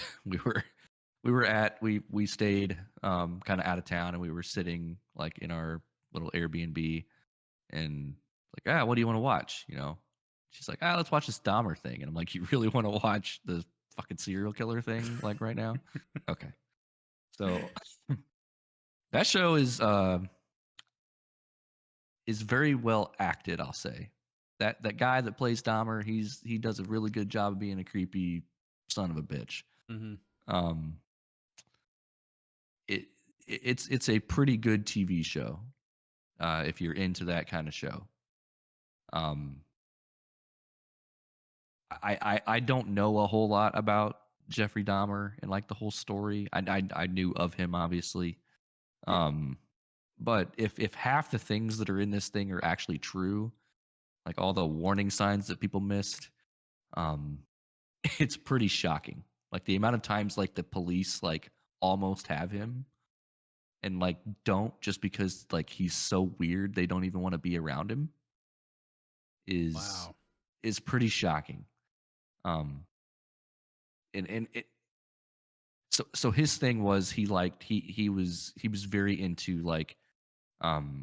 we stayed kind of out of town and we were sitting like in our little Airbnb and like, what do you want to watch? She's like, let's watch this Dahmer thing. And I'm like, you really want to watch the fucking serial killer thing like right now? Okay. So that show is very well acted, I'll say. That guy that plays Dahmer, he does a really good job of being a creepy son of a bitch. Mm-hmm. Um it it's a pretty good TV show if you're into that kind of show. Um I don't know a whole lot about Jeffrey Dahmer and like the whole story. I knew of him obviously. Yeah. Um, but if half the things that are in this thing are actually true, like all the warning signs that people missed, um, it's pretty shocking. Like the amount of times like the police like almost have him and like don't just because like he's so weird they don't even want to be around him is Wow. is pretty shocking. Um, and it, so his thing was he liked he was very into like um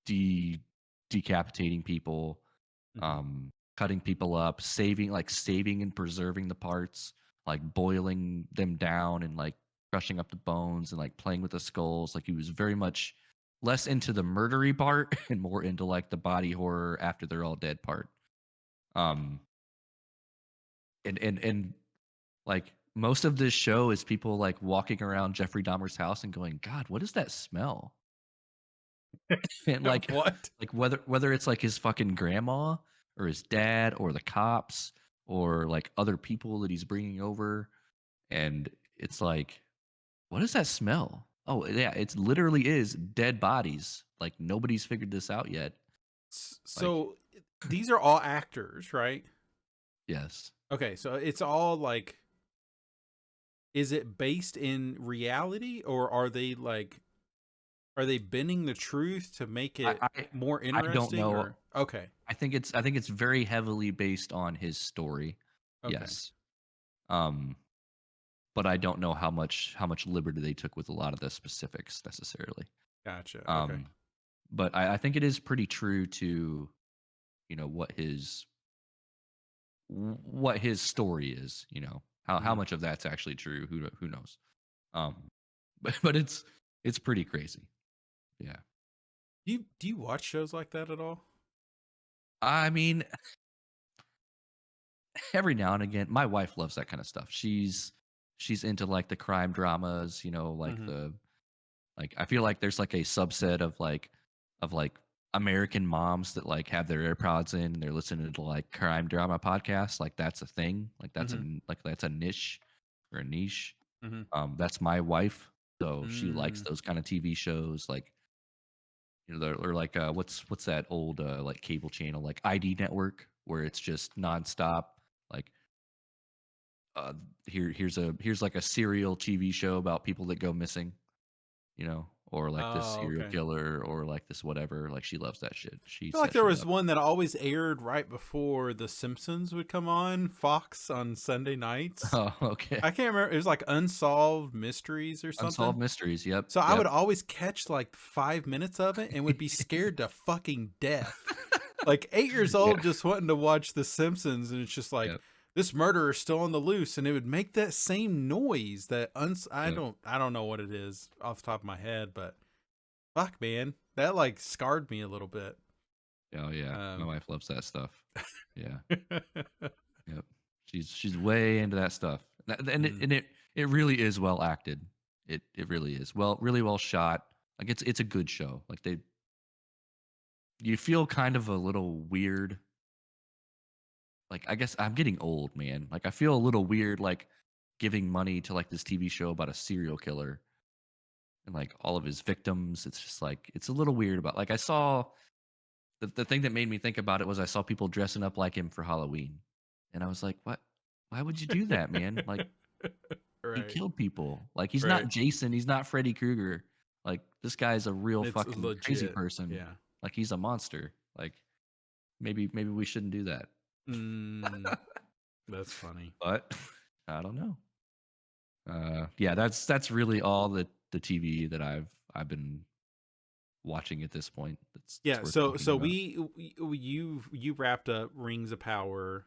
de decapitating people, Hmm. cutting people up, saving and preserving the parts, like boiling them down and like crushing up the bones and like playing with the skulls. Like he was very much less into the murdery part and more into like the body horror after they're all dead part. Um, and like most of this show is people like walking around Jeffrey Dahmer's house and going, God, what is that smell? And like What? like whether it's like his fucking grandma or his dad or the cops or like other people that he's bringing over, and it's like, what does that smell? Oh yeah, it's literally is dead bodies. Like nobody's figured this out yet. Like So these are all actors, right? yes. Okay, so it's all like, is it based in reality, or are they bending the truth to make I it I, more I don't interesting? know. Or okay, I think it's very heavily based on his story. okay, Yes. Um but I don't know how much liberty they took with a lot of the specifics necessarily. gotcha. Okay, Um, but I think it is pretty true to what his story is. How hmm. much of that's actually true? Who knows? Um, but it's pretty crazy. Yeah. Do you watch shows like that at all? I mean, every now and again, my wife loves that kind of stuff. She's into like the crime dramas. Like Hmm. the Like I feel like there's like a subset of like American moms that like have their AirPods in and they're listening to like crime drama podcasts. Like that's a thing. Hmm. Like that's a niche or a niche. Hmm. That's my wife. So she likes Mm. those kind of TV shows, like or like what's that old like cable channel like ID Network where it's just nonstop. Like uh here's like a serial TV show about people that go missing, or like this Oh, serial okay. killer or like this whatever. Like she loves that shit. She I feel like sets there shit was up. one that always aired right before The Simpsons would come on Fox on Sunday nights. Oh, okay. I can't remember. It was like Unsolved Mysteries or something. Unsolved Mysteries. Yep. So I would Yep. always catch like 5 minutes of it and would be scared to fucking death. Like 8 years Yeah. old, just wanting to watch The Simpsons, and it's just like Yep. this murderer's still on the loose, and it would make that same noise. Yep. I don't know what it is off the top of my head, but fuck, man, that like scarred me a little bit. Oh yeah. My Um, wife loves that stuff. Yeah. Yep. She's way into that stuff. And it mm, and it really is well acted. It really is. Really well shot. Like it's a good show. Like you feel kind of a little weird. Like I guess I'm getting old, man. Like I feel a little weird like giving money to like this TV show about a serial killer and like all of his victims. It's just like it's a little weird about like I saw the thing that made me think about it was I saw people dressing up like him for Halloween. And I was like, "What? Why would you do that, man? Like he right, killed people. Like he's right. not Jason, he's not Freddy Krueger. Like this guy's a real It's fucking crazy legit. person. Yeah. Like he's a monster. Like maybe we shouldn't do that." Mm, that's funny. But I don't know. Yeah, that's really all the TV that I've been watching at this point. That's Yeah. worth So talking about. you wrapped up Rings of Power.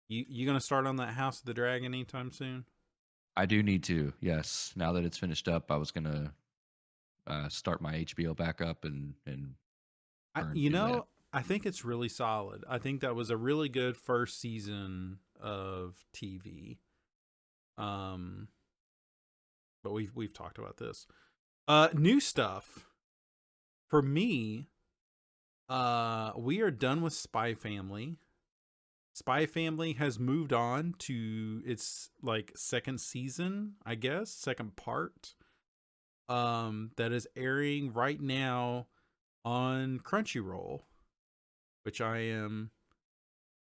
You gonna start on that House of the Dragon anytime soon? I do need to. Yes, now that it's finished up, I was gonna start my HBO back up and burn You through that. know, I think it's really solid. I think that was a really good first season of TV. Um, but we've talked about this. New stuff for me. We are done with Spy Family. Spy Family has moved on to its like second season, I guess, second part. That is airing right now on Crunchyroll, which I am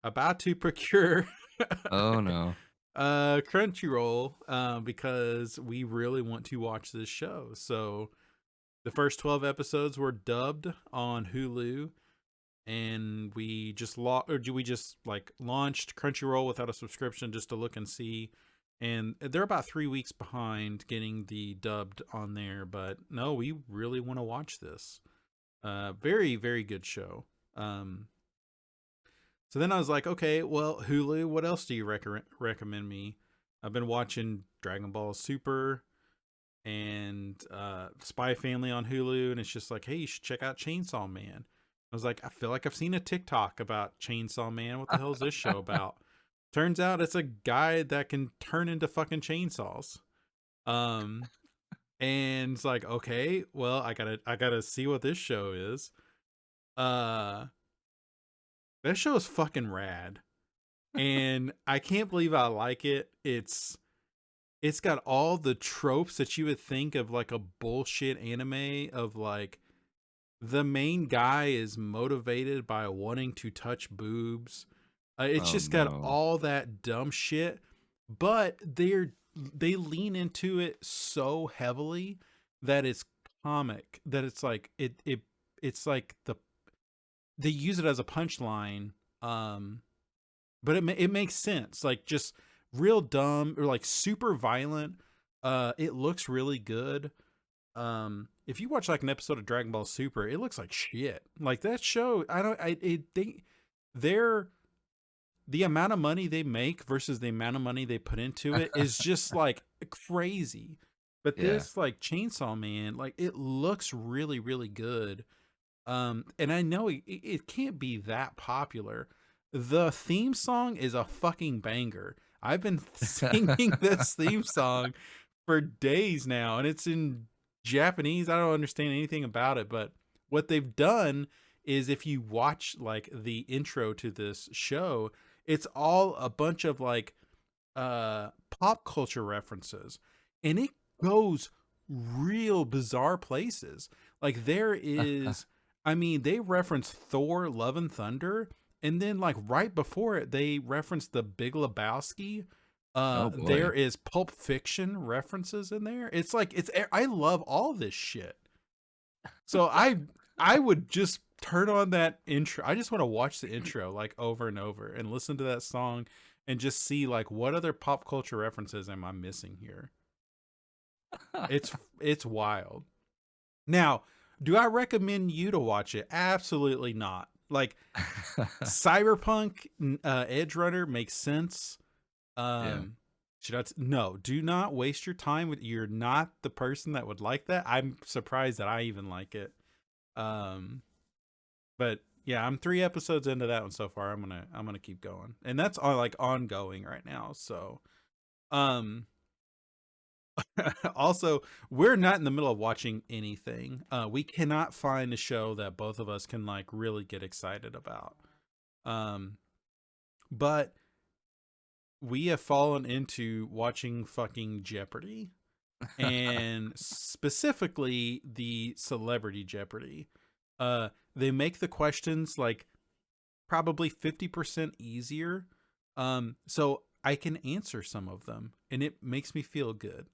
about to procure Oh no. Crunchyroll because we really want to watch this show. So the first 12 episodes were dubbed on Hulu, and we just like launched Crunchyroll without a subscription just to look and see. And they're about 3 weeks behind getting the dubbed on there, but no, we really want to watch this. Very, very good show. So then I was like, okay, well, Hulu, what else do you recommend me? I've been watching Dragon Ball Super and Spy Family on Hulu, and it's just like, hey, you should check out Chainsaw Man. I was like, I feel like I've seen a TikTok about Chainsaw Man. What the hell is this show about? Turns out it's a guy that can turn into fucking chainsaws. Um, and it's like, okay, well, I gotta see what this show is. Uh, that show is fucking rad, and I can't believe I like it. It's got all the tropes that you would think of like a bullshit anime of like the main guy is motivated by wanting to touch boobs. It's Oh just got no. all that dumb shit, but they lean into it so heavily that it's comic, that it's like it's like they use it as a punchline. But it makes sense. Like just real dumb or like super violent. It looks really good. If you watch like an episode of Dragon Ball Super, it looks like shit. Like that show, I don't I it they're the amount of money they make versus the amount of money they put into it is just like crazy. But Yeah. this like Chainsaw Man, like it looks really really good. And I know it can't be that popular. The theme song is a fucking banger. I've been singing this theme song for days now, and it's in Japanese. I don't understand anything about it, but what they've done is if you watch like the intro to this show, it's all a bunch of like pop culture references, and it goes real bizarre places. Like there is, I mean, they reference Thor Love and Thunder, and then like right before it they reference the Big Lebowski. Oh There boy. is Pulp Fiction references in there. It's like I love all this shit. So I would just turn on that intro. I just want to watch the intro like over and over and listen to that song and just see like what other pop culture references am I missing here. It's wild. Now, do I recommend you to watch it? Absolutely not. Like Cyberpunk Edge Runner makes sense. Yeah. Should I no, do not waste your time with, you're not the person that would like that. I'm surprised that I even like it. Um but yeah, I'm 3 episodes into that one so far. I'm going to keep going. And that's all like ongoing right now. So, um also, we're not in the middle of watching anything. We cannot find a show that both of us can like really get excited about. Um but we have fallen into watching fucking Jeopardy, and specifically the Celebrity Jeopardy. They make the questions like probably 50% easier. So I can answer some of them and it makes me feel good.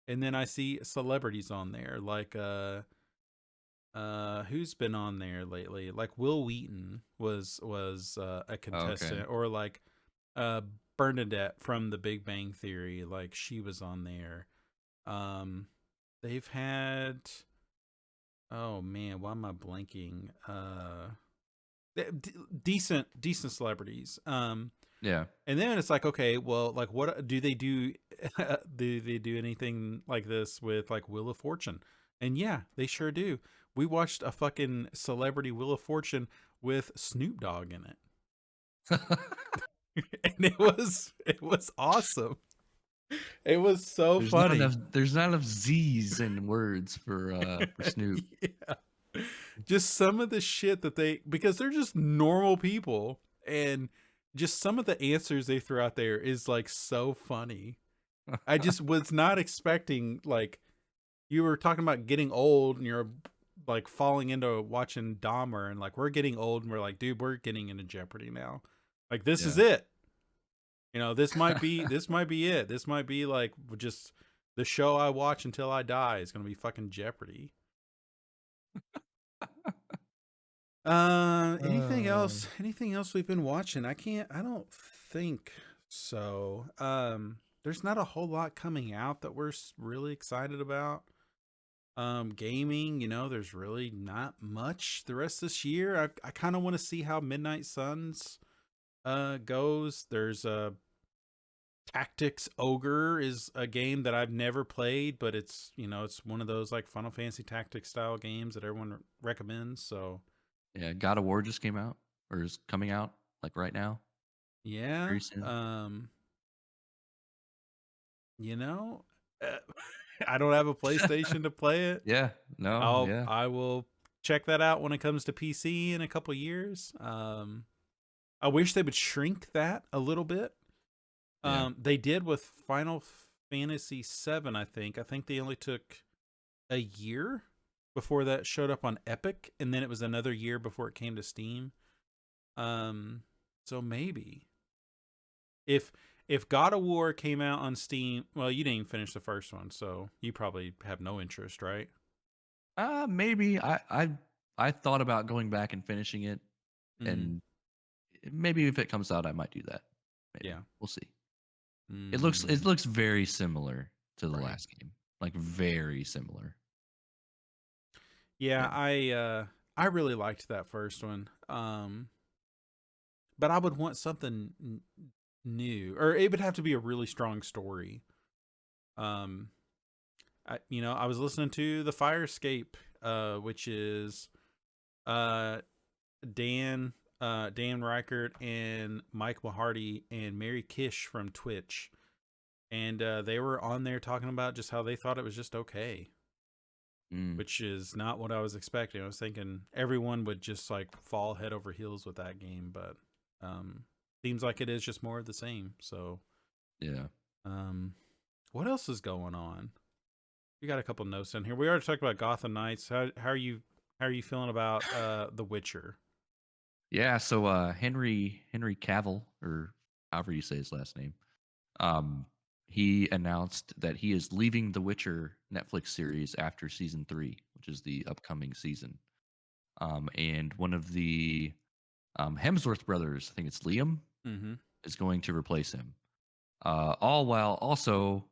And then I see celebrities on there like who's been on there lately? Like Will Wheaton was a Oh, okay. contestant, or like uh Bernadette from The Big Bang Theory, like she was on there. Um they've had, oh man, why am I blanking? Decent celebrities. Yeah. And then it's like, okay, well, like what do they do? Do they do anything like this with like Wheel of Fortune? And yeah, they sure do. We watched a fucking celebrity Wheel of Fortune with Snoop Dogg in it. And it was awesome. It was so funny. There's not enough Z's in words for Snoop. Yeah. Just some of the shit that they, because they're just normal people, and just some of the answers they threw out there is like so funny. I just was not expecting, like, you were talking about getting old and you're like falling into watching Dahmer, and like we're getting old and we're like, dude, we're getting into Jeopardy now. Like this is Yeah. it. This might be it. This might be like just the show I watch until I die is gonna be fucking Jeopardy. Anything Uh, else? Anything else we've been watching? I don't think so. There's not a whole lot coming out that we're really excited about. Gaming, there's really not much the rest of this year. I kind of want to see how Midnight Suns goes. There's a Tactics Ogre is a game that I've never played, but it's one of those like Final Fantasy Tactics style games that everyone recommends. So yeah, God of War just came out or is coming out like right now, yeah, very soon. you know, uh, I don't have a PlayStation to play it. Yeah, no, I'll yeah, I will check that out when it comes to PC in a couple years. I wish they would shrink that a little bit. yeah. They did with Final Fantasy VII, I think. I think they only took a year before that showed up on Epic, and then it was another year before it came to Steam. Um, so maybe if God of War came out on Steam, well, you didn't even finish the first one, so you probably have no interest, right? Maybe I thought about going back and finishing it, Mm, and maybe if it comes out, I might do that. Maybe yeah. we'll see. It Mm, looks very similar to the right. last game, like very similar. Yeah, Yeah, I really liked that first one. But I would want something new, or it would have to be a really strong story. Um, I was listening to the Firescape, which is uh Dan Dan Reichert and Mike Mahardy and Mary Kish from Twitch, and they were on there talking about just how they thought it was just okay, mm, which is not what I was expecting. I was thinking everyone would just like fall head over heels with that game, but um, seems like it is just more of the same. So, yeah. um, what else is going on? We got a couple notes in here. We already talked about Gotham Knights. How are you feeling about The Witcher? Yeah, so Henry Cavill, or however you say his last name, um, he announced that he is leaving the Witcher Netflix series after season 3, which is the upcoming season. And one of the Hemsworth brothers, I think it's Liam, Mm-hmm. is going to replace him. All while also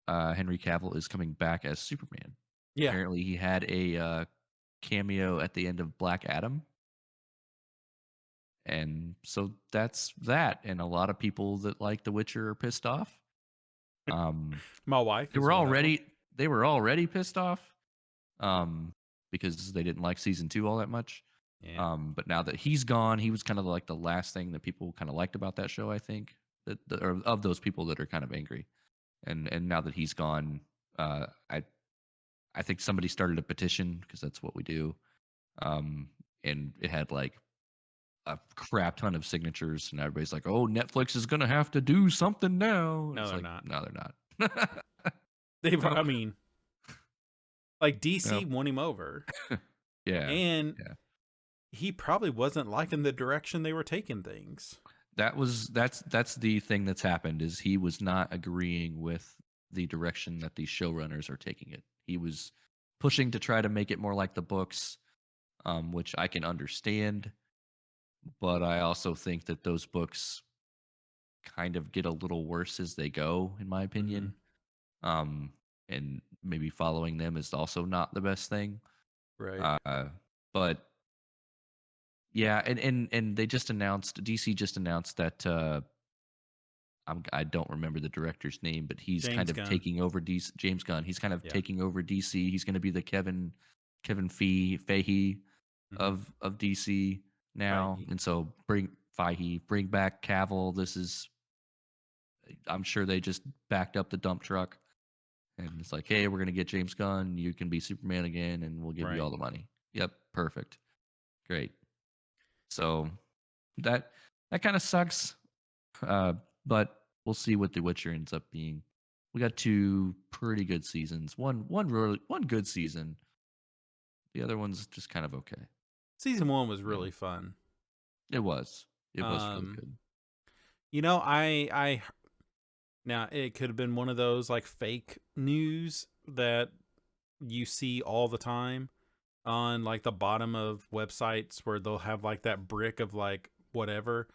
Henry Cavill is coming back as Superman. Yeah. Apparently, he had a cameo at the end of Black Adam, and so that's that. And a lot of people that like The Witcher are pissed off. Um, My wife they is were one of them. already pissed off um, because they didn't like season 2 all that much. Yeah. But now that he's gone, he was kind of like the last thing that people kind of liked about that show. I think or of those people that are kind of angry, and now that he's gone, uh, I I think somebody started a petition because that's what we do, um, and it had like a crap ton of signatures, and everybody's like, "Oh, Netflix is gonna have to do something now." And No, it's they're like, not. no, they're not. They've. No, I mean, like no, DC won him over, yeah, and yeah. he probably wasn't liking the direction they were taking things. That's the thing that's happened is he was not agreeing with the direction that these showrunners are taking it. He was pushing to try to make it more like the books, which I can understand, but I also think that those books kind of get a little worse as they go, in my Mm-hmm. opinion. Um, and maybe following them is also not the best thing. Right. Uh, but yeah, and they just announced DC just announced that I don't remember the director's name, but he's kind James of Gunn. taking over DC. James Gunn. He's kind of Yeah. taking over DC. He's going to be the Kevin Feige Mm-hmm. of DC now, Feige. and so bring back Cavill. This is I'm sure they just backed up the dump truck and it's like, hey, we're going to get James Gunn. You can be Superman again, and we'll give you Right. all the money. Yep, perfect, great. So that that kind of sucks. But we'll see what The Witcher ends up being. We got two pretty good seasons. One good season. The other one's just kind of okay. Season 1 was Yeah, really fun. it was. It was really Um, good. I now it could have been one of those like fake news that you see all the time on like the bottom of websites where they'll have like that brick of like whatever.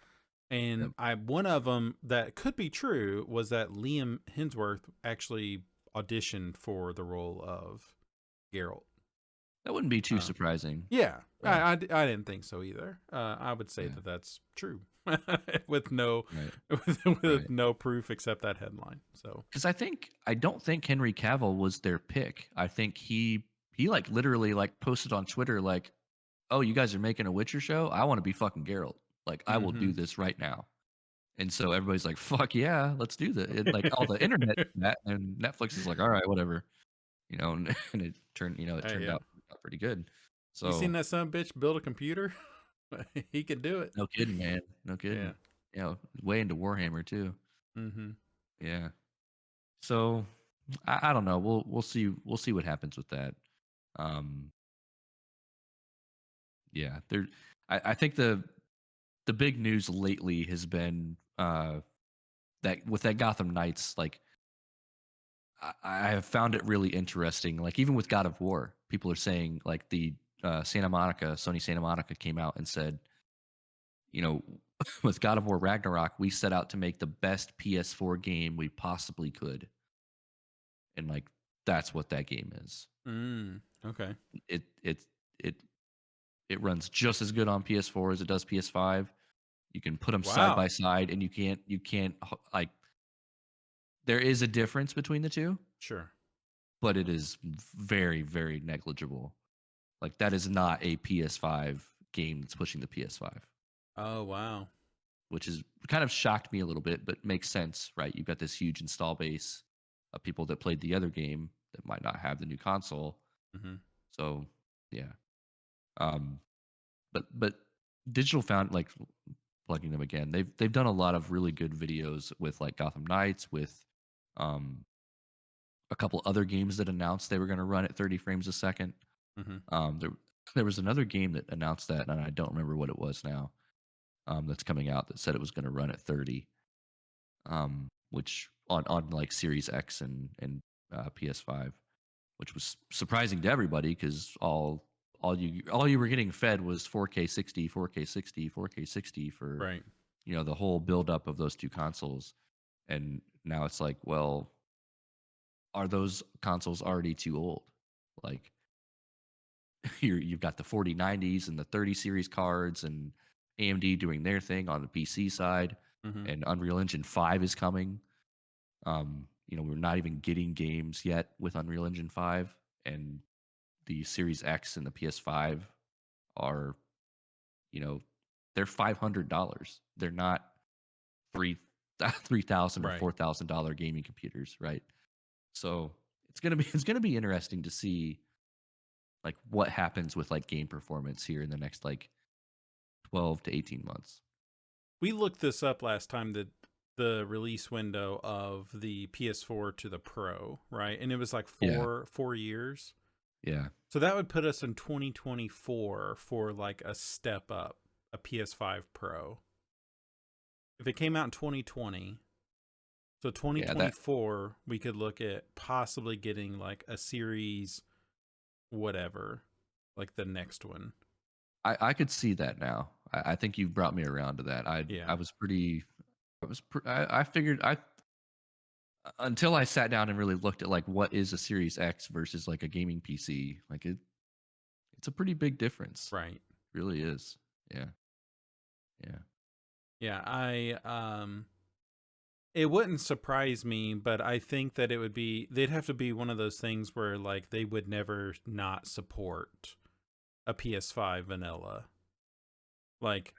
And Yep. one of them that could be true was that Liam Hemsworth actually auditioned for the role of Geralt. That wouldn't be too Um, surprising. yeah, Yeah. I didn't think so either. I would say Yeah. that that's true with no Right. with Right. no proof except that headline. So, Because I don't think Henry Cavill was their pick. I think he like literally like posted on Twitter like, "Oh, you guys are making a Witcher show? I want to be fucking Geralt. Like, I will hmm do this right now." And so everybody's like, "Fuck yeah, let's do that!" And like all the internet, did that and Netflix is like, "All right, whatever," and it it hey, turned yeah. out pretty good. You seen So that son of a bitch build a computer? He can do it. no kidding, man, no Yeah. kidding. Way into Warhammer too. hmm Yeah. So I don't know. We'll see what happens with that. Um, yeah, there. I think the big news lately has been that with that Gotham Knights, like I have found it really interesting. Like even with God of War, people are saying like the Sony Santa Monica came out and said, you know, with God of War Ragnarok, we set out to make the best PS4 game we possibly could, and like that's what that game is. Okay. It it it it runs just as good on PS4 as it does PS5. You can put them side by Wow. side, and you can't like there is a difference between the two, Sure. but it is very very negligible. Like that is not a PS5 game that's pushing the PS5, Oh, wow. which is kind of shocked me a little bit, but makes sense, right? You've got this huge install base of people that played the other game that might not have the new console. hmm So yeah. Um, but Digital Found like plugging them again. They've done a lot of really good videos with like Gotham Knights, with um a couple other games that announced they were going to run at 30 frames a second. hmm There was another game that announced that, and I don't remember what it was now. That's coming out that said it was going to run at 30, which on like Series X and PS5, which was surprising to everybody because all you were getting fed was 4K 60, 4K 60, 4K 60 for Right. the whole buildup of those two consoles, and now it's like, well, are those consoles already too old? Like you've got the 4090s and the 30 series cards, and AMD doing their thing on the PC side, hmm and Unreal Engine 5 is coming. We're not even getting games yet with Unreal Engine 5, and the Series X and the PS5 are, you know, they're $500. They're not three $3,000 or Right. $4,000 gaming computers, right? So it's gonna be interesting to see like what happens with like game performance here in the next like 12 to 18 months. We looked this up last time, the release window of the PS4 to the Pro, right? And it was like Yeah, four years. yeah, So that would put us in 2024 for like a step up, a PS5 Pro. If it came out in 2020, so yeah. That 2024, we could look at possibly getting like a series whatever, like the next one. I could see that now. I think you've brought me around to that. I Yeah. was pretty. I figured until I sat down and really looked at like what is a Series X versus like a gaming PC. Like it's a pretty big difference. Right. Really is. Yeah, yeah, Yeah, it wouldn't surprise me, but I think that they'd have to be one of those things where like they would never not support a PS5 vanilla. Like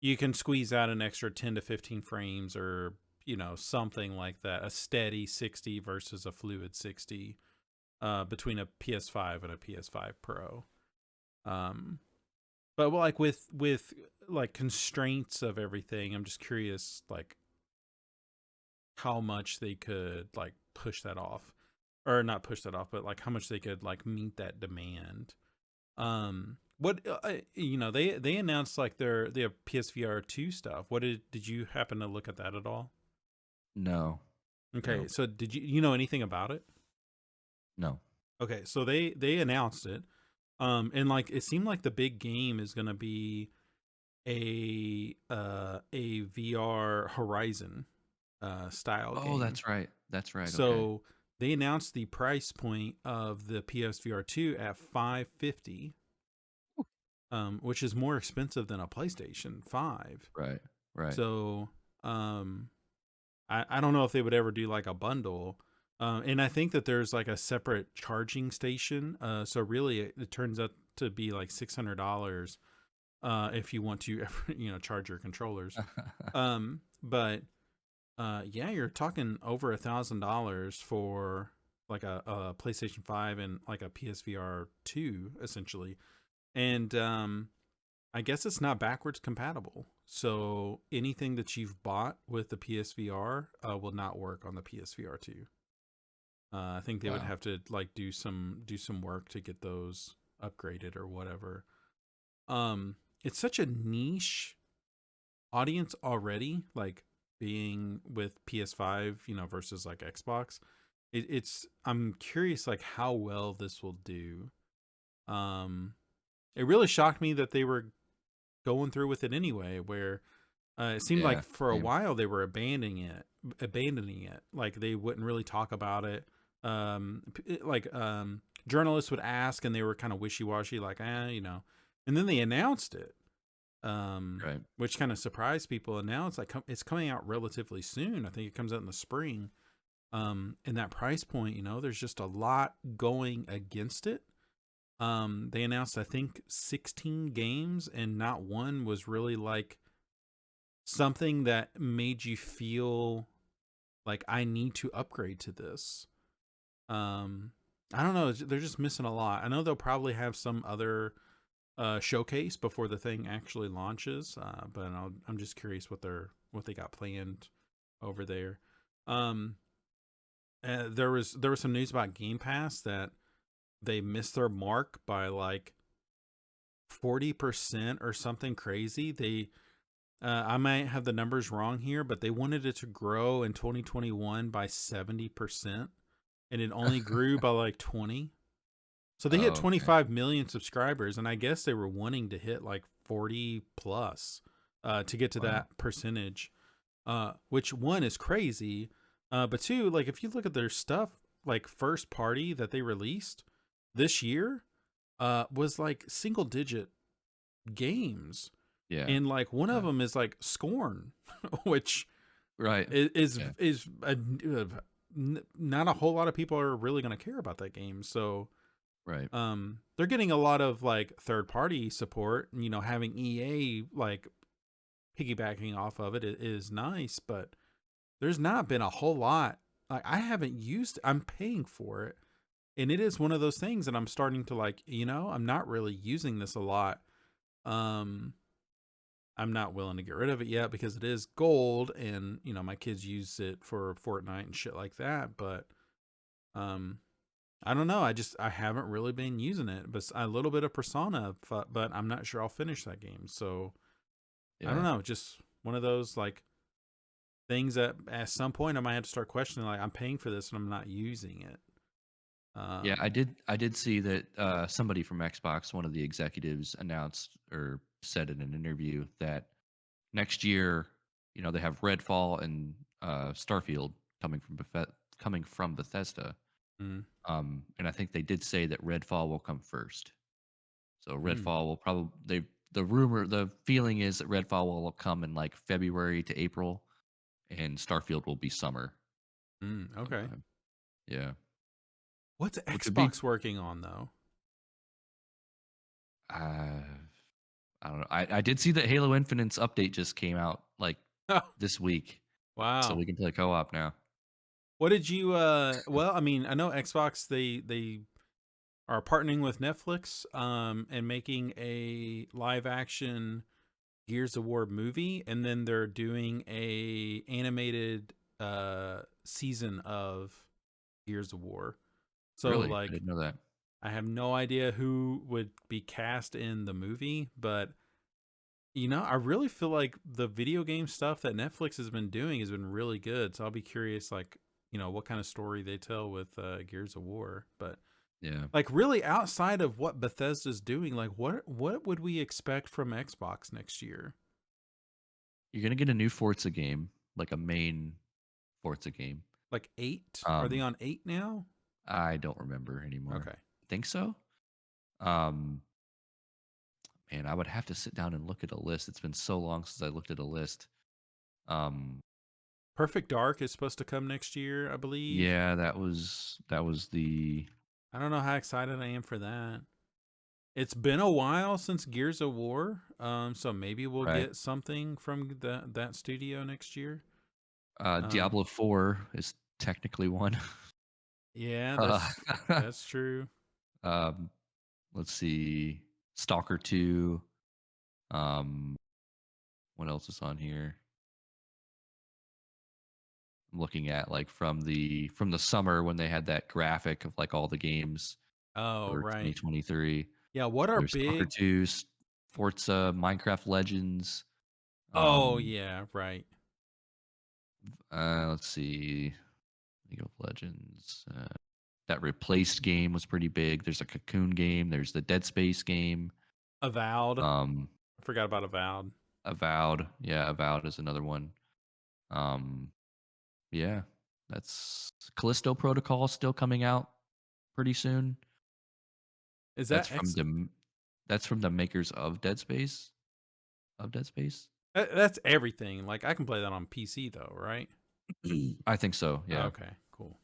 you can squeeze out an extra 10 to 15 frames or, something like that, a steady 60 versus a fluid 60 between a PS5 and a PS5 Pro. Um but like with like constraints of everything, I'm just curious like how much they could like push that off, or not push that off, but like how much they could like meet that demand. What they announced like their PSVR 2 stuff. What did you happen to look at that at all? No, Okay, no, so did you know anything about it? no. Okay, so they announced it. And like it seemed like the big game is going to be a VR Horizon style Oh, game. that's right. That's right. Okay. So they announced the price point of the PSVR 2 at 550, which is more expensive than a PlayStation 5. Right. Right. So um I don't know if they would ever do like a bundle. And I think that there's like a separate charging station. So really, it turns out to be like $600 if you want to, charge your controllers. But yeah, you're talking over $1,000 for like a PlayStation 5 and like a PSVR 2, essentially. And I guess it's not backwards compatible. So anything that you've bought with the PSVR will not work on the PSVR 2. I think they would Wow. have to like do some work to get those upgraded or whatever. It's such a niche audience already, like being with PS5, versus like Xbox. I'm curious like how well this will do. Um, it really shocked me that they were going through with it anyway. Where it seemed Yeah. like for a Same. while they were abandoning it. Like they wouldn't really talk about it. Journalists would ask, and they were kind of wishy washy, like And then they announced it, Right. which kind of surprised people. And now it's like it's coming out relatively soon. I think it comes out in the spring. And that price point, there's just a lot going against it. They announced, I think, 16 games, and not one was really like something that made you feel like I need to upgrade to this. Um, I don't know. They're just missing a lot. I know they'll probably have some other showcase before the thing actually launches, but I'm just curious what they got planned over there. Um, there was some news about Game Pass that they missed their mark by like 40% or something crazy. I might have the numbers wrong here, but they wanted it to grow in 2021 by 70%, and it only grew by like 20. So they hit Oh, okay. 25 million subscribers, and I guess they were wanting to hit like 40 plus to get to Wow. that percentage, which one is crazy. But two, like if you look at their stuff, like first party that they released this year was like single digit games. Yeah. And like one of Yeah. them is like Scorn, which Right. is Yeah. not a whole lot of people are really going to care about that game. So Right. they're getting a lot of like third party support. Having EA like piggybacking off of it is nice, but there's not been a whole lot. Like I haven't used. I'm paying for it, and it is one of those things that I'm starting to like. I'm not really using this a lot. Um, I'm not willing to get rid of it yet because it is gold, and my kids use it for Fortnite and shit like that. But um, I don't know. I haven't really been using it, but a little bit of Persona, but I'm not sure I'll finish that game. So I don't Yeah. know. Just one of those like things that at some point I might have to start questioning. Like I'm paying for this and I'm not using it. Yeah, I Um, did. I did see that somebody from Xbox, one of the executives, announced or said in an interview that next year, they have Redfall and Starfield coming from Bethesda. mm, And I think they did say that Redfall will come first. So mm, Redfall will probably the feeling is that Redfall will come in like February to April, and Starfield will be summer okay. sometime. Yeah, What's which would be Xbox working on though? uh, I don't know. I did see that Halo Infinite's update just came out like Oh, this week, so wow. we can play co-op now. What did you well, I mean, I know Xbox they are partnering with Netflix and making a live action Gears of War movie, and then they're doing a animated season of Gears of War. So Really? I like didn't know that. I have no idea who would be cast in the movie, but I really feel like the video game stuff that Netflix has been doing has been really good. So I'll be curious, like, what kind of story they tell with Gears of War. But Yeah. like, really, outside of what Bethesda's doing, like, what would we expect from Xbox next year? You're gonna get a new Forza game, like a main Forza game. Like 8? Are they Um, on 8 now? I don't remember anymore. Okay. Think so. Um, Man, I would have to sit down and look at a list. It's been so long since I looked at a list. Um, Perfect Dark is supposed to come next year, I believe. yeah, that was the I don't know how excited I am for that. It's been a while since Gears of War, so maybe we'll right. get something from that studio next year. Um, Diablo 4 is technically one. yeah, Uh, that's true. um, let's see, Stalker 2. Um, what else is on here? I'm looking at like from the summer when they had that graphic of like all the games Oh, for right. 2023. Yeah, what are There's Stalker big? 2, Forza, Minecraft Legends. Oh, Um, yeah, right. let's see, League of Legends. That replaced game was pretty big. There's a Cocoon game. There's the Dead Space game. Avowed. Um, I forgot about Avowed. Avowed. Yeah, Avowed is another one. Um, yeah, that's Callisto Protocol still coming out pretty soon. Is That's that from X? the that's from the makers of Dead Space. Of Dead Space. That's everything. Like I can play that on PC though, right? I think so. Yeah. Okay, cool.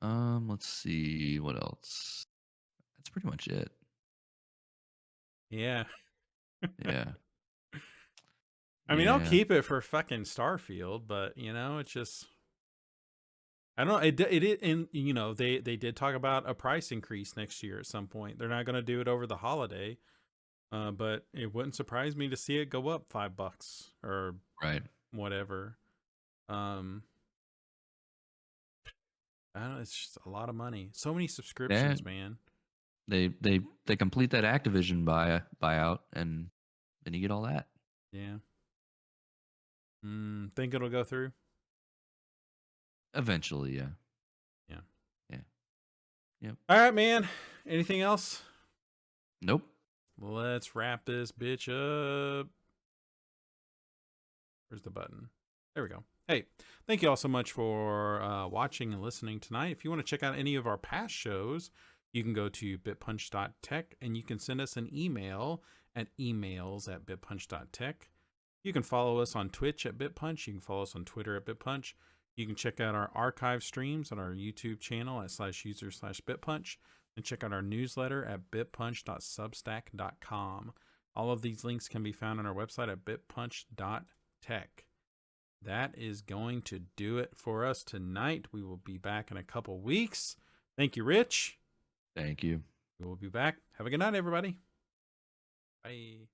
Let's see what else. That's pretty much it. Yeah. Yeah. I mean, I'll Yeah. keep it for fucking Starfield, but it's just I don't know. It and they did talk about a price increase next year at some point. They're not going to do it over the holiday, but it wouldn't surprise me to see it go up $5 or Right. whatever. Um, I don't know. It's just a lot of money. So many Yeah. subscriptions, man. They complete that Activision buyout, and then you get all that. Yeah. Think it'll go through? Eventually, yeah. Yeah. Yeah. Yep. All right, man. Anything else? Nope. Let's wrap this bitch up. Where's the button? There we go. Hey, thank you all so much for watching and listening tonight. If you want to check out any of our past shows, you can go to bitpunch.tech and you can send us an email at emails@bitpunch.tech. You can follow us on Twitch at BitPunch. You can follow us on Twitter at BitPunch. You can check out our archive streams on our YouTube channel at /user/BitPunch and check out our newsletter at bitpunch.substack.com. All of these links can be found on our website at bitpunch.tech. That is going to do it for us tonight. We will be back in a couple weeks. Thank you, Rich. Thank you. We will be back. Have a good night, everybody. Bye.